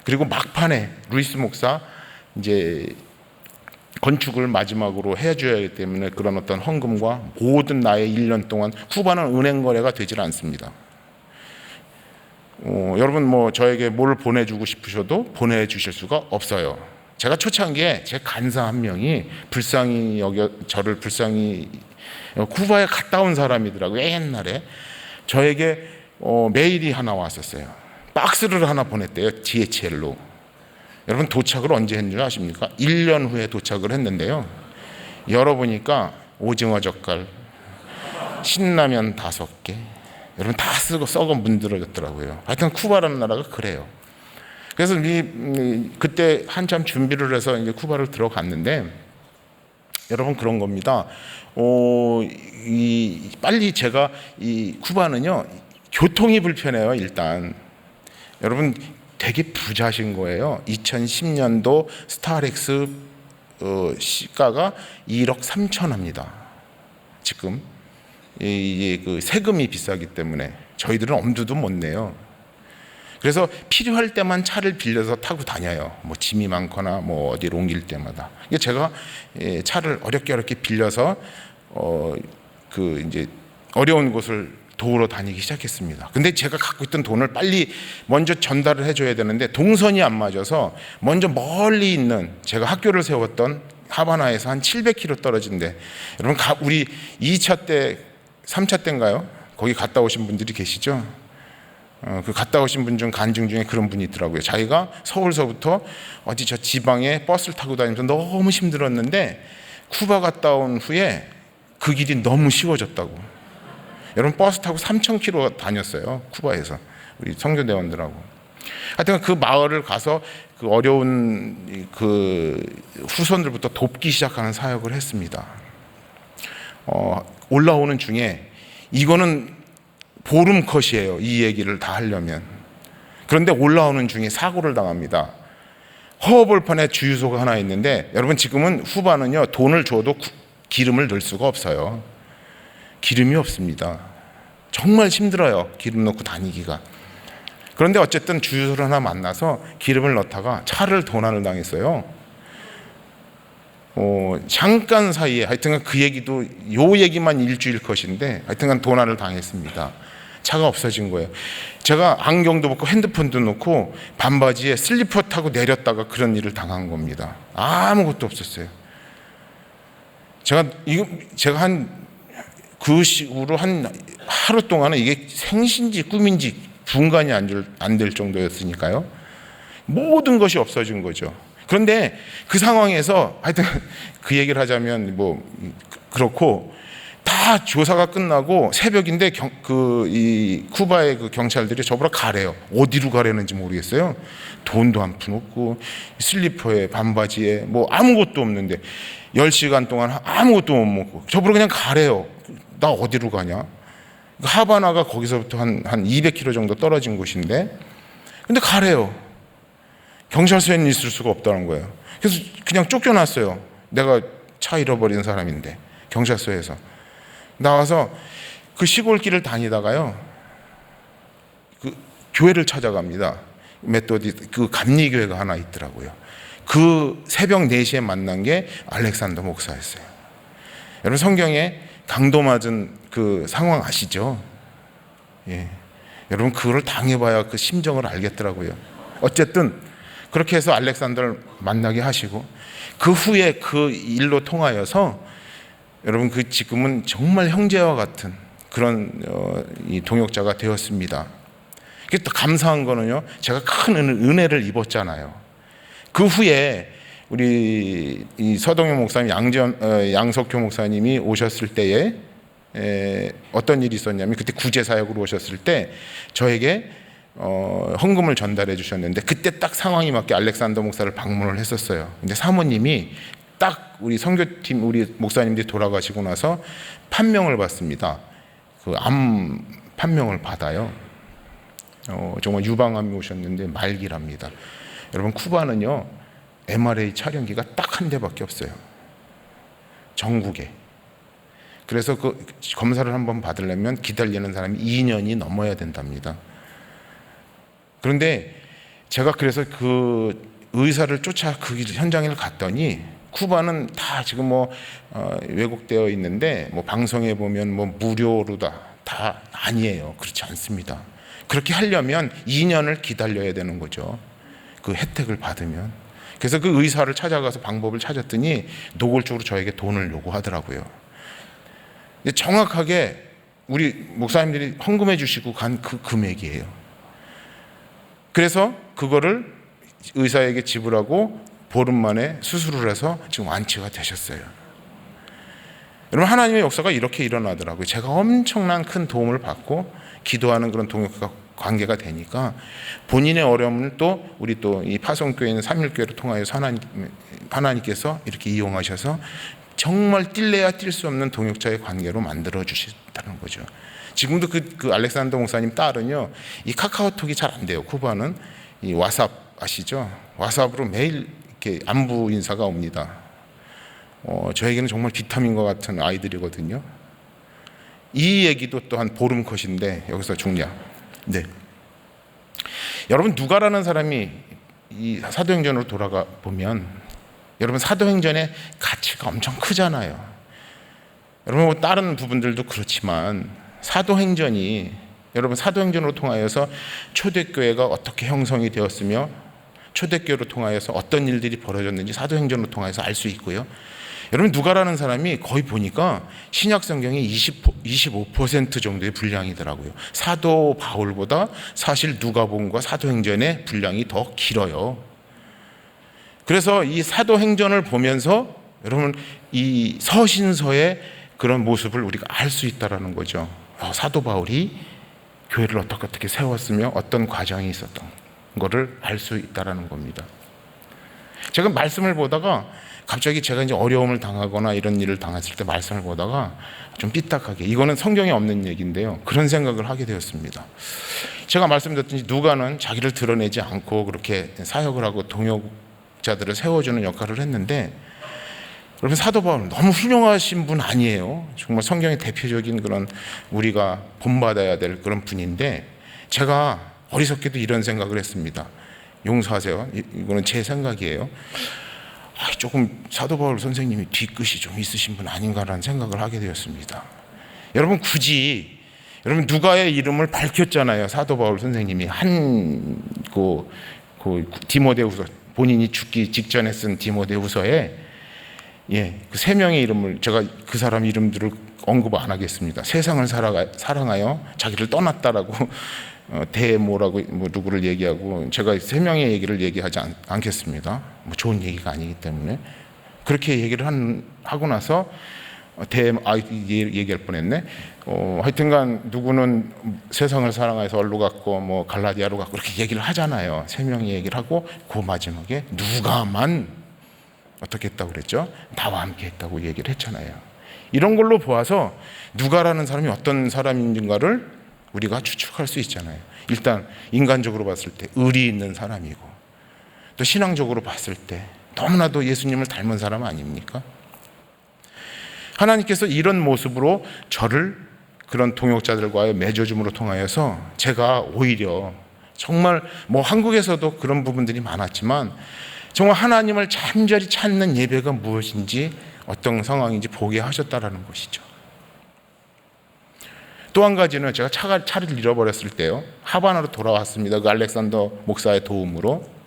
S1: 그리고 막판에 루이스 목사 이제 건축을 마지막으로 해줘야 하기 때문에 그런 어떤 헌금과 모든 나의 1년 동안, 쿠바는 은행 거래가 되질 않습니다. 여러분 뭐 저에게 뭘 보내주고 싶으셔도 보내주실 수가 없어요. 제가 초창기에 제 간사 한 명이 저를 불쌍히 쿠바에 갔다 온 사람이더라고요. 옛날에 저에게 메일이 하나 왔었어요. 박스를 하나 보냈대요. DHL로. 여러분, 도착을 언제 했는지 아십니까? 1년 후에 도착을 했는데요, 열어보니까 오징어 젓갈, 신라면 5개, 여러분 다 쓰고 썩어 문드러졌더라고요. 하여튼 쿠바라는 나라가 그래요. 그래서 그때 한참 준비를 해서 이제 쿠바를 들어갔는데, 여러분 그런 겁니다. 빨리 제가 이 쿠바는요 교통이 불편해요. 일단 여러분 되게 부자신 거예요. 2010년도 스타렉스 시가가 1억 3천 합니다. 지금 그 세금이 비싸기 때문에 저희들은 엄두도 못 내요. 그래서 필요할 때만 차를 빌려서 타고 다녀요. 뭐 짐이 많거나 뭐 어디로 옮길 때마다. 제가 차를 어렵게 빌려서 그 이제 어려운 곳을 도우러 다니기 시작했습니다. 근데 제가 갖고 있던 돈을 빨리 먼저 전달을 해줘야 되는데 동선이 안 맞아서 먼저 멀리 있는, 제가 학교를 세웠던 하바나에서 한 700km 떨어진데, 여러분 우리 2차 때 3차 때인가요? 거기 갔다 오신 분들이 계시죠? 그 갔다 오신 분 중 간증 중에 그런 분이 있더라고요. 자기가 서울서부터 어디 저 지방에 버스를 타고 다니면서 너무 힘들었는데 쿠바 갔다 온 후에 그 길이 너무 쉬워졌다고. 여러분 버스 타고 3,000km 다녔어요. 쿠바에서 우리 성교대원들하고. 하여튼 그 마을을 가서 그 어려운 그 후손들부터 돕기 시작하는 사역을 했습니다. 올라오는 중에 이거는 보름컷이에요. 이 얘기를 다 하려면. 그런데 올라오는 중에 사고를 당합니다. 허허벌판에 주유소가 하나 있는데, 여러분 지금은 후바는요 돈을 줘도 기름을 넣을 수가 없어요. 기름이 없습니다. 정말 힘들어요. 기름 넣고 다니기가. 그런데 어쨌든 주유소를 하나 만나서 기름을 넣다가 차를 도난을 당했어요. 잠깐 사이에, 하여튼간 그 얘기도 요 얘기만 일주일 컷인데 하여튼간 도난을 당했습니다. 차가 없어진 거예요. 제가 안경도 벗고 핸드폰도 놓고 반바지에 슬리퍼 타고 내렸다가 그런 일을 당한 겁니다. 아무것도 없었어요. 제가 그 식으로 한 하루 동안은 이게 생신지 꿈인지 분간이 안 될 정도였으니까요. 모든 것이 없어진 거죠. 그런데 그 상황에서 하여튼 그 얘기를 하자면 뭐 그렇고, 다 조사가 끝나고 새벽인데 이 쿠바의 그 경찰들이 저보러 가래요. 어디로 가려는지 모르겠어요. 돈도 한 푼 없고 슬리퍼에 반바지에 뭐 아무것도 없는데 10시간 동안 아무것도 못 먹고 저보러 그냥 가래요. 나 어디로 가냐? 하바나가 거기서부터 한 200km 정도 떨어진 곳인데, 근데 가래요. 경찰서에는 있을 수가 없다는 거예요. 그래서 그냥 쫓겨났어요. 내가 차 잃어버린 사람인데 경찰서에서 나와서 그 시골길을 다니다가요, 그 교회를 찾아갑니다. 메토디스트 그 감리교회가 하나 있더라고요. 그 새벽 4시에 만난 게 알렉산더 목사였어요. 여러분, 성경에 강도 맞은 그 상황 아시죠? 예. 여러분, 그거를 당해봐야 그 심정을 알겠더라고요. 어쨌든 그렇게 해서 알렉산더를 만나게 하시고, 그 후에 그 일로 통하여서 여러분, 그 지금은 정말 형제와 같은 그런 이 동역자가 되었습니다. 또 감사한 거는요, 제가 큰 은혜를 입었잖아요. 그 후에 우리 이 서동영 목사님, 양석효 목사님이 오셨을 때에 어떤 일이 있었냐면, 그때 구제사역으로 오셨을 때 저에게 헌금을 전달해 주셨는데, 그때 딱 상황이 맞게 알렉산더 목사를 방문을 했었어요. 근데 사모님이 딱 우리 선교팀 우리 목사님들이 돌아가시고 나서 판명을 받습니다. 그 암 판명을 받아요. 정말 유방암이 오셨는데 말기랍니다. 여러분, 쿠바는요 MRI 촬영기가 딱 한 대밖에 없어요, 전국에. 그래서 그 검사를 한번 받으려면 기다리는 사람이 2년이 넘어야 된답니다. 그런데 제가 그래서 그 의사를 쫓아 그 현장에 갔더니, 쿠바는 다 지금 뭐 왜곡되어 있는데, 뭐 방송에 보면 뭐 무료로다, 다 아니에요. 그렇지 않습니다. 그렇게 하려면 2년을 기다려야 되는 거죠, 그 혜택을 받으면. 그래서 그 의사를 찾아가서 방법을 찾았더니 노골적으로 저에게 돈을 요구하더라고요. 정확하게 우리 목사님들이 헌금해 주시고 간 그 금액이에요. 그래서 그거를 의사에게 지불하고 보름 만에 수술을 해서 지금 완치가 되셨어요. 여러분, 하나님의 역사가 이렇게 일어나더라고요. 제가 엄청난 큰 도움을 받고 기도하는 그런 동역과 관계가 되니까, 본인의 어려움을 또 우리 또 이 파송교회 있는 삼일교회를 통하여서 하나님께서 이렇게 이용하셔서 정말 뛸래야 뛸 수 없는 동역자의 관계로 만들어 주신다는 거죠. 지금도 그 알렉산더 목사님 딸은요, 이 카카오톡이 잘 안 돼요. 쿠바는 이 왓삽 아시죠? 왓삽으로 매일 이렇게 안부 인사가 옵니다. 저에게는 정말 비타민과 같은 아이들이거든요. 이 얘기도 또 한 보름 컷인데 여기서 중략. 네. 여러분, 누가라는 사람이 이 사도행전으로 돌아가 보면, 여러분, 사도행전의 가치가 엄청 크잖아요. 여러분, 뭐 다른 부분들도 그렇지만 사도행전이, 여러분, 사도행전으로 통하여서 초대교회가 어떻게 형성이 되었으며 초대교회로 통하여서 어떤 일들이 벌어졌는지 사도행전으로 통해서 알 수 있고요. 여러분, 누가라는 사람이 거의 보니까 신약 성경의 25% 정도의 분량이더라고요. 사도 바울보다 사실 누가복음과 사도행전의 분량이 더 길어요. 그래서 이 사도행전을 보면서 여러분, 이 서신서의 그런 모습을 우리가 알 수 있다라는 거죠. 사도 바울이 교회를 어떻게 세웠으며 어떤 과정이 있었던 거를 알 수 있다라는 겁니다. 제가 말씀을 보다가 갑자기 제가 이제 어려움을 당하거나 이런 일을 당했을 때 말씀을 보다가 좀 삐딱하게, 이거는 성경에 없는 얘기인데요, 그런 생각을 하게 되었습니다. 제가 말씀드렸듯이 누가는 자기를 드러내지 않고 그렇게 사역을 하고 동역자들을 세워주는 역할을 했는데, 여러분, 사도 바울은 너무 훌륭하신 분 아니에요. 정말 성경의 대표적인 그런 우리가 본받아야 될 그런 분인데, 제가 어리석게도 이런 생각을 했습니다. 용서하세요. 이거는 제 생각이에요. 조금 사도 바울 선생님이 뒤끝이 좀 있으신 분 아닌가라는 생각을 하게 되었습니다. 여러분, 굳이 여러분 누가의 이름을 밝혔잖아요. 사도 바울 선생님이 그 디모데후서, 본인이 죽기 직전에 쓴 디모데후서에 그 세 명의 이름을, 제가 그 사람 이름들을 언급 안 하겠습니다. 세상을 사랑하여 자기를 떠났다라고 대모라고 누구를 얘기하고, 제가 세 명의 얘기를 얘기하지 않겠습니다. 좋은 얘기가 아니기 때문에. 그렇게 얘기를 하고 나서 얘기할 뻔했네. 하여튼간 누구는 세상을 사랑해서 얼로 갔고 갈라디아로 갔고 그렇게 얘기를 하잖아요. 세 명이 얘기를 하고 그 마지막에 누가만 어떻게 했다고 그랬죠? 나와 함께 했다고 얘기를 했잖아요. 이런 걸로 보아서 누가라는 사람이 어떤 사람인가를 우리가 추측할 수 있잖아요. 일단 인간적으로 봤을 때 의리 있는 사람이고, 또 신앙적으로 봤을 때 너무나도 예수님을 닮은 사람 아닙니까? 하나님께서 이런 모습으로 저를 그런 동역자들과의 맺어줌으로 통하여서 제가 오히려 정말 뭐 한국에서도 그런 부분들이 많았지만 정말 하나님을 간절히 찾는 예배가 무엇인지 어떤 상황인지 보게 하셨다라는 것이죠. 또 한 가지는 제가 차를 잃어버렸을 때요, 하바나로 돌아왔습니다. 그 알렉산더 목사의 도움으로.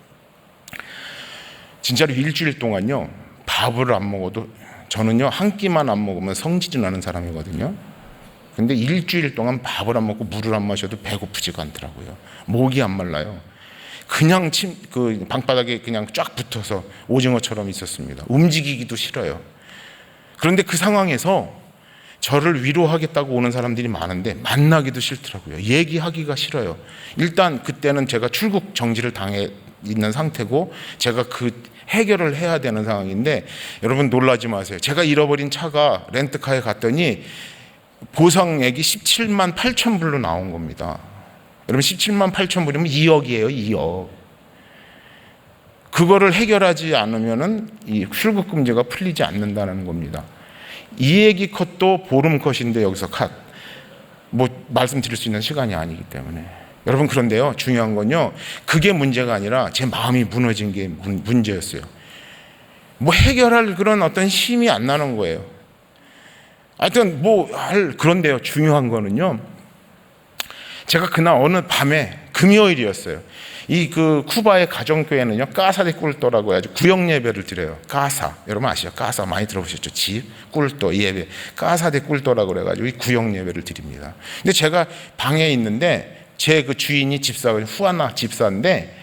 S1: 진짜로 일주일 동안요 밥을 안 먹어도, 저는요 한 끼만 안 먹으면 성질이 나는 사람이거든요. 근데 일주일 동안 밥을 안 먹고 물을 안 마셔도 배고프지가 않더라고요. 목이 안 말라요. 그냥 그 방바닥에 그냥 쫙 붙어서 오징어처럼 있었습니다. 움직이기도 싫어요. 그런데 그 상황에서 저를 위로하겠다고 오는 사람들이 많은데 만나기도 싫더라고요. 얘기하기가 싫어요. 일단 그때는 제가 출국 정지를 당해 있는 상태고 제가 그 해결을 해야 되는 상황인데, 여러분 놀라지 마세요. 제가 잃어버린 차가 렌트카에 갔더니 보상액이 17만 8천 불로 나온 겁니다. 여러분 17만 8천 불이면 2억이에요. 2억. 그거를 해결하지 않으면은 이 출국 금지가 풀리지 않는다는 겁니다. 이 얘기 컷도 보름 컷인데 여기서 컷. 뭐 말씀드릴 수 있는 시간이 아니기 때문에. 여러분 그런데요, 중요한 건요, 그게 문제가 아니라 제 마음이 무너진 게 문제였어요. 뭐 해결할 그런 어떤 힘이 안 나는 거예요. 하여튼 그런데요, 중요한 거는요, 제가 그날 어느 밤에 금요일이었어요. 이 그 쿠바의 가정교회는요 까사 데 꿀또라고 해가지고 구역 예배를 드려요. 까사, 여러분 아시죠? 까사 많이 들어보셨죠? 집 꿀또 예배, 까사 데 꿀또라고 그래가지고 이 구역 예배를 드립니다. 근데 제가 방에 있는데 제 그 주인이 집사가 후아나 집사인데,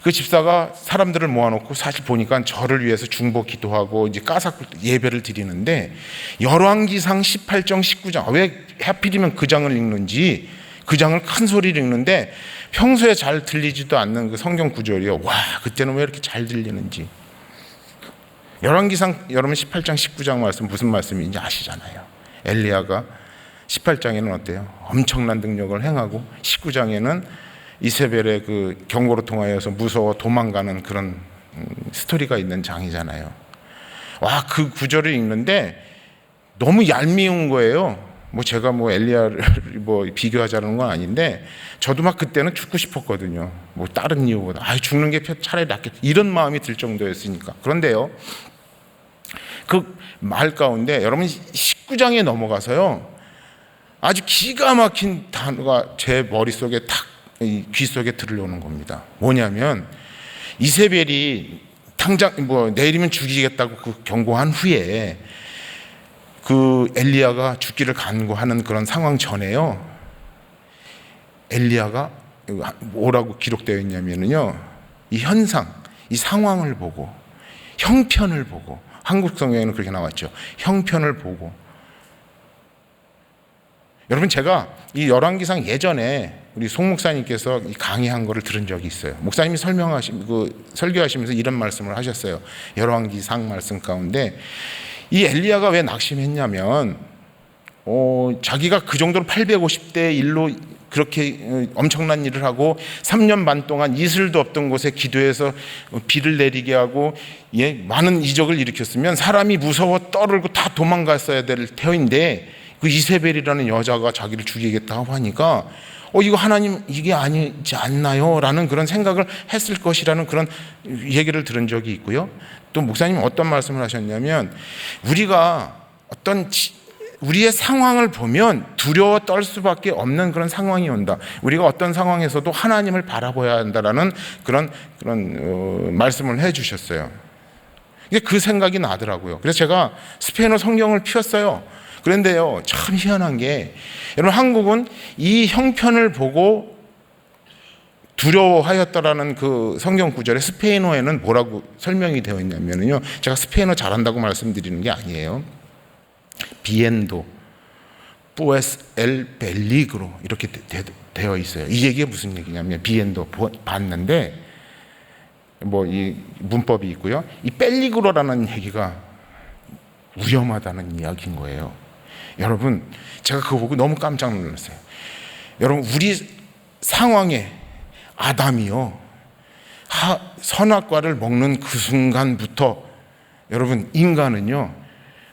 S1: 그 집사가 사람들을 모아놓고 사실 보니까 저를 위해서 중보 기도하고 이제 까사 예배를 드리는데, 열왕기상 18장 19장, 왜 하필이면 그 장을 읽는지, 그 장을 큰 소리로 읽는데 평소에 잘 들리지도 않는 그 성경 구절이요. 와, 그때는 왜 이렇게 잘 들리는지. 열왕기상 여러분 18장 19장 말씀 무슨 말씀인지 아시잖아요. 엘리야가 18장에는 어때요? 엄청난 능력을 행하고 19장에는 이세벨의 그 경고로 통하여서 무서워 도망가는 그런 스토리가 있는 장이잖아요. 와, 그 구절을 읽는데 너무 얄미운 거예요. 뭐 제가 뭐 엘리야를 뭐 비교하자는 건 아닌데, 저도 막 그때는 죽고 싶었거든요. 뭐 다른 이유보다 죽는 게 차라리 낫겠다 이런 마음이 들 정도였으니까. 그런데요, 그 말 가운데 여러분 19장에 넘어가서요 아주 기가 막힌 단어가 제 머릿속에 탁 귀 속에 들려오는 겁니다. 뭐냐면 이세벨이 당장 뭐 내일이면 죽이겠다고 그 경고한 후에 그 엘리야가 죽기를 간구하는 그런 상황 전에요, 엘리야가 뭐라고 기록되어 있냐면요, 이 현상, 이 상황을 보고, 형편을 보고, 한국 성경에는 그렇게 나왔죠. 형편을 보고. 여러분 제가 이 열왕기상 예전에 우리 송 목사님께서 강의한 거를 들은 적이 있어요. 목사님이 설교하시면서 이런 말씀을 하셨어요. 열왕기상 말씀 가운데 이 엘리야가 왜 낙심했냐면 자기가 그 정도로 850대 1로 그렇게 엄청난 일을 하고 3년 반 동안 이슬도 없던 곳에 기도해서 비를 내리게 하고 많은 이적을 일으켰으면 사람이 무서워 떨고 다 도망갔어야 될 터인데, 그 이세벨이라는 여자가 자기를 죽이겠다고 하니까 이거 하나님 이게 아니지 않나요? 라는 그런 생각을 했을 것이라는 그런 얘기를 들은 적이 있고요. 또 목사님은 어떤 말씀을 하셨냐면, 우리의 상황을 보면 두려워 떨 수밖에 없는 그런 상황이 온다. 우리가 어떤 상황에서도 하나님을 바라봐야 한다라는 그런 말씀을 해주셨어요. 그 생각이 나더라고요. 그래서 제가 스페인어 성경을 펴었어요. 그런데요, 참 희한한 게, 여러분 한국은 이 형편을 보고 두려워하였다라는 그 성경 구절에 스페인어에는 뭐라고 설명이 되어 있냐면요, 제가 스페인어 잘한다고 말씀드리는 게 아니에요. 비엔도 pues el peligro 이렇게 되어 있어요. 이 얘기가 무슨 얘기냐면, 비엔도 봤는데 뭐 이 문법이 있고요, 이 펠리그로라는 얘기가 위험하다는 이야기인 거예요. 여러분 제가 그거 보고 너무 깜짝 놀랐어요. 여러분 우리 상황에 아담이요, 선악과를 먹는 그 순간부터 여러분, 인간은요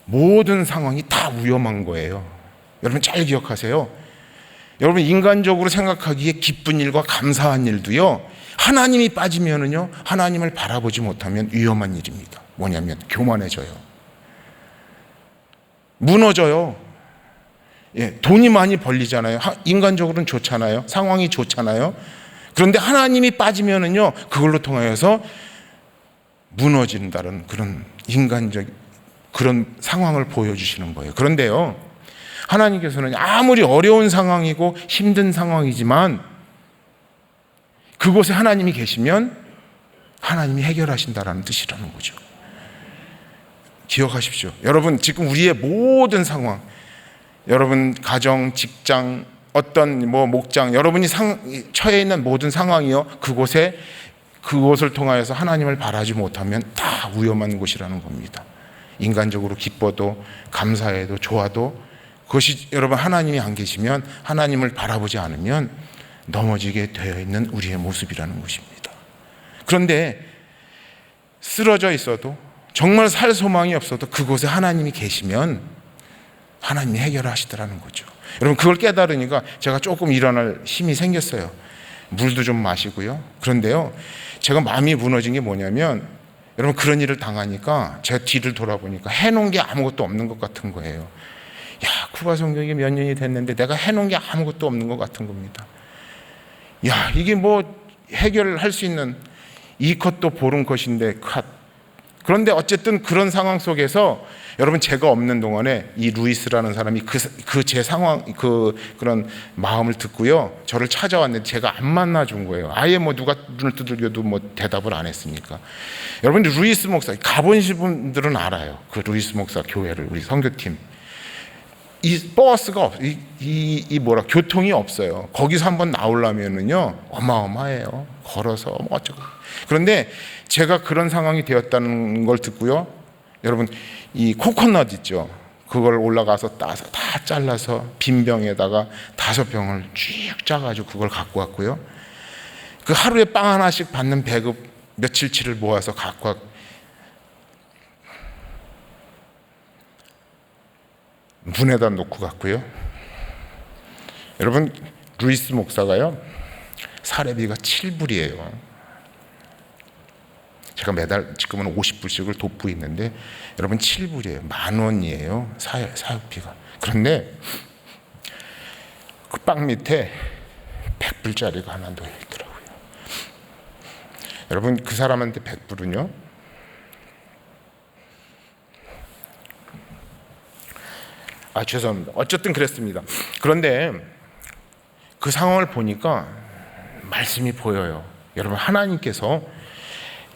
S1: 모든 상황이 다 위험한 거예요. 여러분 잘 기억하세요. 여러분, 인간적으로 생각하기에 기쁜 일과 감사한 일도요, 하나님이 빠지면은요, 하나님을 바라보지 못하면 위험한 일입니다. 뭐냐면 교만해져요. 무너져요. 예, 돈이 많이 벌리잖아요. 인간적으로는 좋잖아요. 상황이 좋잖아요. 그런데 하나님이 빠지면은요, 그걸로 통하여서 무너진다는 그런 인간적 그런 상황을 보여주시는 거예요. 그런데요, 하나님께서는 아무리 어려운 상황이고 힘든 상황이지만 그곳에 하나님이 계시면 하나님이 해결하신다라는 뜻이라는 거죠. 기억하십시오. 여러분, 지금 우리의 모든 상황, 여러분 가정, 직장, 어떤 목장, 여러분이 처해 있는 모든 상황이요, 그곳을 통하여서 하나님을 바라지 못하면 다 위험한 곳이라는 겁니다. 인간적으로 기뻐도 감사해도 좋아도 그것이 여러분 하나님이 안 계시면, 하나님을 바라보지 않으면 넘어지게 되어 있는 우리의 모습이라는 것입니다. 그런데 쓰러져 있어도, 정말 살 소망이 없어도 그곳에 하나님이 계시면 하나님이 해결하시더라는 거죠. 여러분, 그걸 깨달으니까 제가 조금 일어날 힘이 생겼어요. 물도 좀 마시고요. 그런데요, 제가 마음이 무너진 게 뭐냐면, 여러분, 그런 일을 당하니까 제 뒤를 돌아보니까 해놓은 게 아무것도 없는 것 같은 거예요. 야, 쿠바 선교에 몇 년이 됐는데 내가 해놓은 게 아무것도 없는 것 같은 겁니다. 야, 이게 해결할 수 있는 이 컷도 보른 컷인데 컷. 그런데 어쨌든 그런 상황 속에서 여러분, 제가 없는 동안에 이 루이스라는 사람이 제 상황, 그런 마음을 듣고요, 저를 찾아왔는데 제가 안 만나준 거예요. 아예 누가 눈을 두들겨도 대답을 안 했으니까. 여러분, 루이스 목사 가보신 분들은 알아요. 그 루이스 목사 교회를, 우리 선교팀. 이 버스가 교통이 없어요. 거기서 한번 나오려면은요, 어마어마해요. 걸어서 어쩌고. 그런데 제가 그런 상황이 되었다는 걸 듣고요, 여러분, 이 코코넛 있죠. 그걸 올라가서 따서 다 잘라서 빈 병에다가 5병을 쭉 짜가지고 그걸 갖고 왔고요. 그 하루에 빵 하나씩 받는 배급 며칠치를 모아서 갖고 왔고, 문에다 놓고 갔고요. 여러분, 루이스 목사가요, 사례비가 7불이에요. 제가 매달 지금은 50불씩을 돕고 있는데, 여러분 7불이에요. 10,000원이에요. 사육비가. 그런데 그 빵 밑에 100불짜리가 하나 놓여 있더라고요. 여러분, 그 사람한테 100불은요, 죄송합니다. 어쨌든 그랬습니다. 그런데 그 상황을 보니까 말씀이 보여요. 여러분, 하나님께서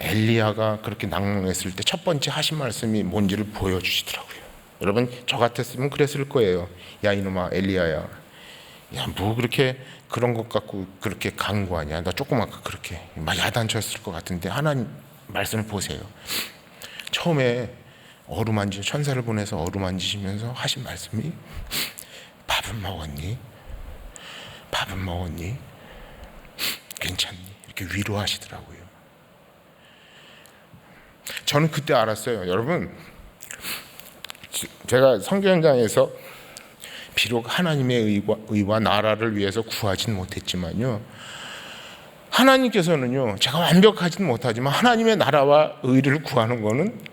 S1: 엘리야가 그렇게 낭망했을 때 첫 번째 하신 말씀이 뭔지를 보여주시더라고요. 여러분, 저 같았으면 그랬을 거예요. 야, 이놈아 엘리야야, 야, 그렇게 그런 것 갖고 그렇게 강구하냐. 너 조금 아까 그렇게 막 야단쳤을 것 같은데, 하나님 말씀을 보세요. 처음에 천사를 보내서 어루만지시면서 하신 말씀이, 밥은 먹었니? 밥은 먹었니? 괜찮니? 이렇게 위로하시더라고요. 저는 그때 알았어요. 여러분, 제가 선교 현장에서 비록 하나님의 의와 나라를 위해서 구하진 못했지만요, 하나님께서는요, 제가 완벽하진 못하지만 하나님의 나라와 의를 구하는 거는,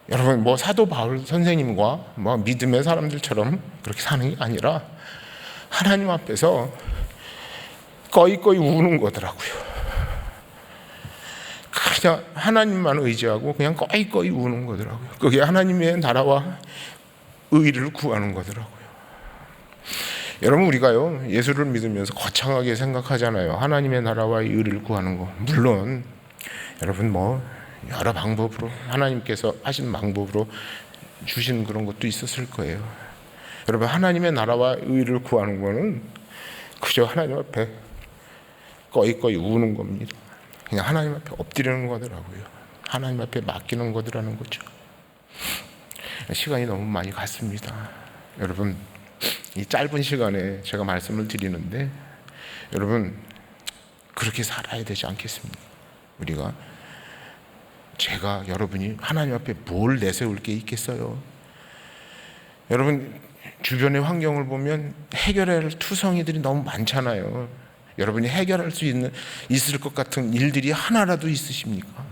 S1: 여러분, 사도 바울 선생님과 믿음의 사람들처럼 그렇게 사는 게 아니라 하나님 앞에서 꺼이꺼이 우는 거더라고요. 그냥 하나님만 의지하고 그냥 꺼이꺼이 우는 거더라고요. 그게 하나님의 나라와 의를 구하는 거더라고요. 여러분, 우리가요, 예수를 믿으면서 거창하게 생각하잖아요. 하나님의 나라와 의를 구하는 거. 물론 여러분, 여러 방법으로, 하나님께서 하신 방법으로 주신 그런 것도 있었을 거예요. 여러분, 하나님의 나라와 의를 구하는 거는 그저 하나님 앞에 꺼이꺼이 우는 겁니다. 그냥 하나님 앞에 엎드리는 거더라고요. 하나님 앞에 맡기는 거더라는 거죠. 시간이 너무 많이 갔습니다. 여러분, 이 짧은 시간에 제가 말씀을 드리는데, 여러분, 그렇게 살아야 되지 않겠습니까? 우리가 제가 여러분이 하나님 앞에 뭘 내세울 게 있겠어요? 여러분 주변의 환경을 보면 해결해야 할 투성이들이 너무 많잖아요. 여러분이 해결할 수 있을 것 같은 일들이 하나라도 있으십니까?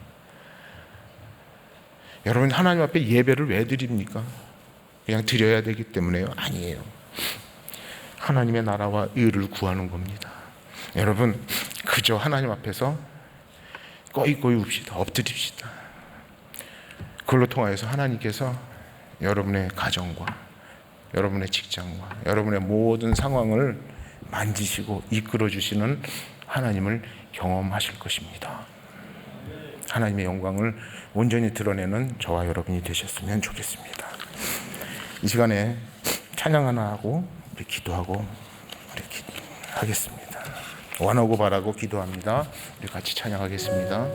S1: 여러분 하나님 앞에 예배를 왜 드립니까? 그냥 드려야 되기 때문에요? 아니에요. 하나님의 나라와 의를 구하는 겁니다. 여러분 그저 하나님 앞에서 꺼이꺼이 웁시다. 엎드립시다. 그걸로 통하여서 하나님께서 여러분의 가정과 여러분의 직장과 여러분의 모든 상황을 만지시고 이끌어 주시는 하나님을 경험하실 것입니다. 하나님의 영광을 온전히 드러내는 저와 여러분이 되셨으면 좋겠습니다. 이 시간에 찬양 하나 하고 우리 기도하고 우리 하겠습니다. 원하고 바라고 기도합니다. 우리 같이 찬양하겠습니다.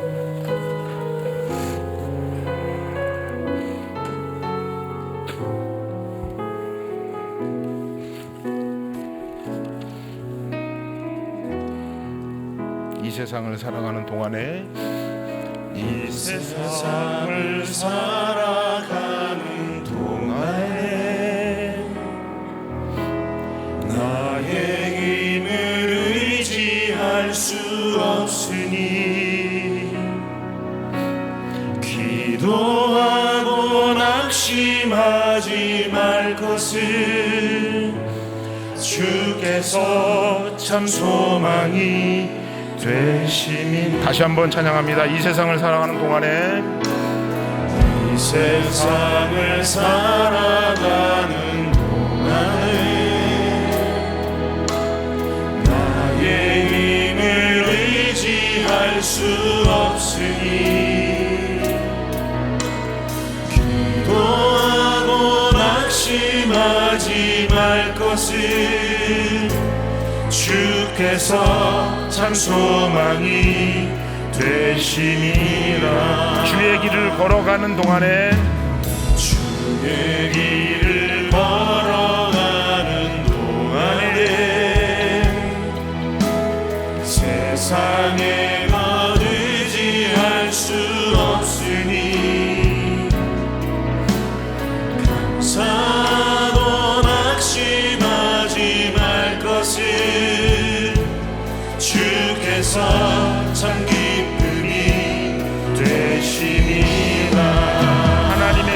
S1: 이 세상을 살아가는 동안에 이 세상을 살아가는 동안에 나의 힘을 의지할 수 없으니 기도하고 낙심하지 말 것을 주께서 참 소망이 되시니. 다시 한번 찬양합니다. 이 세상을 살아가는 동안에 이 세상을 살아가는 동안에 나의 힘을 의지할 수 없으니 기도하고 낙심하지 말 것을 주께서 참 소망이 되시니라. 주의 길을 걸어가는 동안에 주의 길을 걸어가는 동안에 세상에 것 의지할 수 없으니 감사도 낙심하지 말 것을 주께서 참 기쁨이 되시니라. 하나님의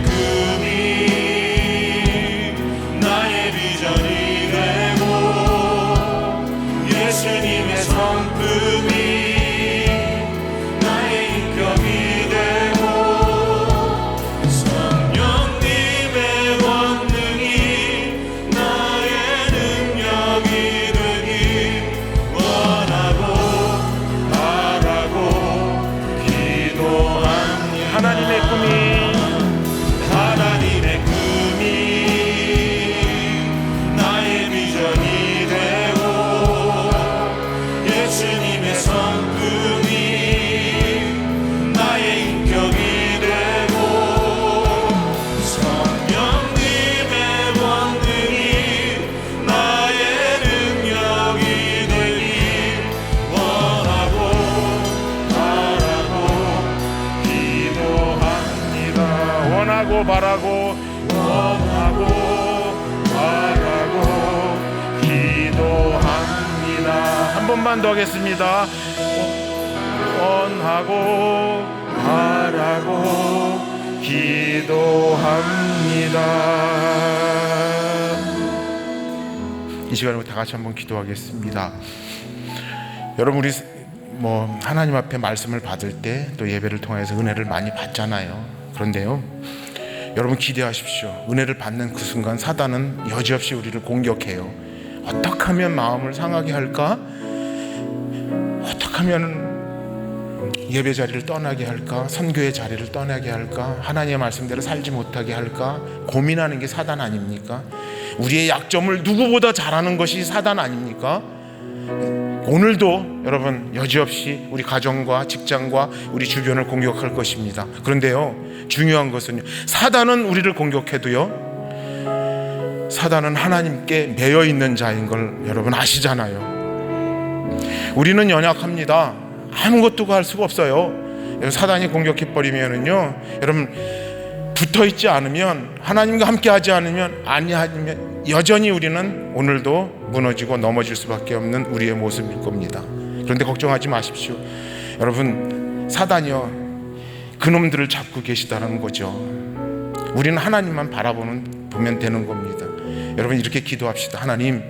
S1: 꿈이 나의 비전이 되고 예수님의 성품이 나의 인격이 되고 성령님의 권능이 나의 능력이 하나님의 꿈이 나의 비전이 되고 예수님의 성품이 나의 인격이 되고 성령님의 권능이 나의 능력이 되길 원하고 바라고 기도합니다. 원하고 바라고 기도합니다. 한 번만 더 하겠습니다. 원하고 바라고 기도합니다. 이 시간에 다 같이 한번 기도하겠습니다. 여러분 우리 하나님 앞에 말씀을 받을 때 또 예배를 통해서 은혜를 많이 받잖아요. 그런데요 여러분 기대하십시오. 은혜를 받는 그 순간 사단은 여지없이 우리를 공격해요. 어떻게 하면 마음을 상하게 할까? 어떻게 하면 예배 자리를 떠나게 할까? 선교의 자리를 떠나게 할까? 하나님의 말씀대로 살지 못하게 할까? 고민하는 게 사단 아닙니까? 우리의 약점을 누구보다 잘 아는 것이 사단 아닙니까? 오늘도 여러분 여지없이 우리 가정과 직장과 우리 주변을 공격할 것입니다. 그런데요 중요한 것은요 사단은 우리를 공격해도요 사단은 하나님께 매여 있는 자인 걸 여러분 아시잖아요. 우리는 연약합니다. 아무것도 할 수가 없어요. 사단이 공격해버리면은요, 여러분 붙어있지 않으면, 하나님과 함께하지 않으면, 아니하면 여전히 우리는 오늘도 무너지고 넘어질 수밖에 없는 우리의 모습일 겁니다. 그런데 걱정하지 마십시오. 여러분, 사단이요, 그놈들을 잡고 계시다는 거죠. 우리는 하나님만 보면 되는 겁니다. 여러분, 이렇게 기도합시다. 하나님,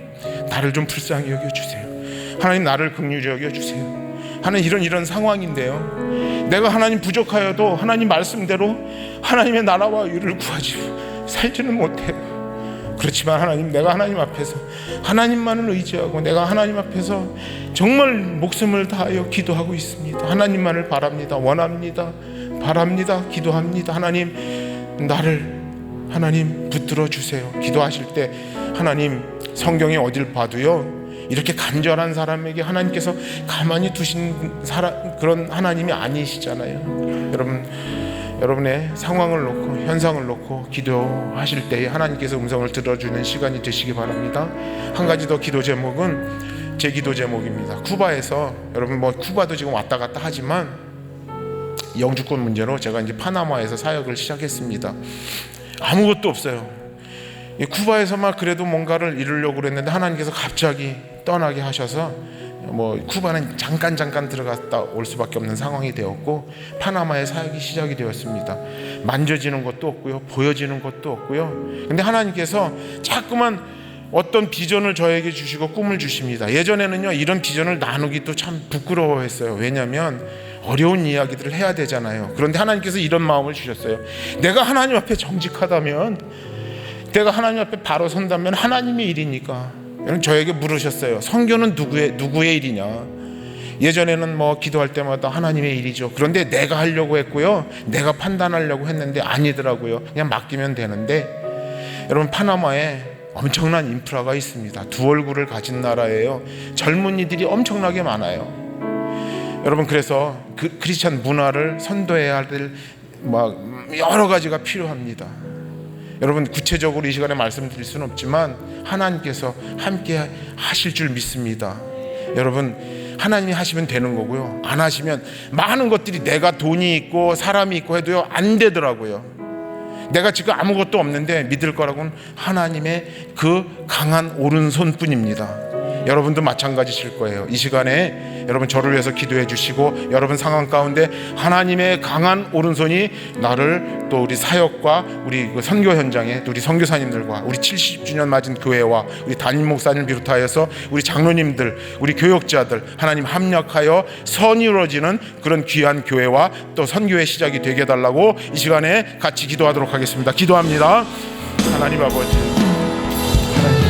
S1: 나를 좀 불쌍히 여겨주세요. 하나님, 나를 긍휼히 여겨주세요. 하나님, 이런 상황인데요, 내가 하나님 부족하여도 하나님 말씀대로 하나님의 나라와 의를 구하지 살지는 못해요. 그렇지만 하나님, 내가 하나님 앞에서 하나님만을 의지하고 내가 하나님 앞에서 정말 목숨을 다하여 기도하고 있습니다. 하나님만을 바랍니다. 원합니다. 바랍니다. 기도합니다. 하나님, 나를 하나님 붙들어 주세요. 기도하실 때 하나님, 성경에 어딜 봐도요, 이렇게 간절한 사람에게 하나님께서 가만히 두신 그런 하나님이 아니시잖아요. 여러분의 상황을 놓고, 현상을 놓고 기도하실 때에 하나님께서 음성을 들어주는 시간이 되시기 바랍니다. 한 가지 더 기도 제목은 제 기도 제목입니다. 쿠바에서, 여러분 쿠바도 지금 왔다 갔다 하지만 영주권 문제로 제가 이제 파나마에서 사역을 시작했습니다. 아무것도 없어요. 쿠바에서만 그래도 뭔가를 이루려고 그랬는데 하나님께서 갑자기 떠나게 하셔서 쿠바는 잠깐 들어갔다 올 수밖에 없는 상황이 되었고, 파나마의 사역이 시작이 되었습니다. 만져지는 것도 없고요, 보여지는 것도 없고요. 근데 하나님께서 자꾸만 어떤 비전을 저에게 주시고 꿈을 주십니다. 예전에는요, 이런 비전을 나누기도 참 부끄러워했어요. 왜냐하면 어려운 이야기들을 해야 되잖아요. 그런데 하나님께서 이런 마음을 주셨어요. 내가 하나님 앞에 정직하다면, 내가 하나님 앞에 바로 선다면 하나님의 일이니까. 저에게 물으셨어요. 선교는 누구의 일이냐? 예전에는 기도할 때마다 하나님의 일이죠. 그런데 내가 하려고 했고요, 내가 판단하려고 했는데 아니더라고요. 그냥 맡기면 되는데, 여러분, 파나마에 엄청난 인프라가 있습니다. 두 얼굴을 가진 나라예요. 젊은이들이 엄청나게 많아요. 여러분, 그래서 크리스찬 문화를 선도해야 될 여러 가지가 필요합니다. 여러분, 구체적으로 이 시간에 말씀드릴 수는 없지만 하나님께서 함께 하실 줄 믿습니다. 여러분, 하나님이 하시면 되는 거고요, 안 하시면 많은 것들이 내가 돈이 있고 사람이 있고 해도요, 안 되더라고요. 내가 지금 아무것도 없는데 믿을 거라고는 하나님의 그 강한 오른손뿐입니다. 여러분도 마찬가지실 거예요. 이 시간에 여러분 저를 위해서 기도해 주시고, 여러분 상황 가운데 하나님의 강한 오른손이 나를, 또 우리 사역과 우리 그 선교 현장에 우리 선교사님들과 우리 70주년 맞은 교회와 우리 담임 목사님 비롯하여서 우리 장로님들, 우리 교역자들, 하나님 합력하여 선이 이루어지는 그런 귀한 교회와 또 선교의 시작이 되게 해달라고 이 시간에 같이 기도하도록 하겠습니다. 기도합니다. 하나님 아버지, 하나님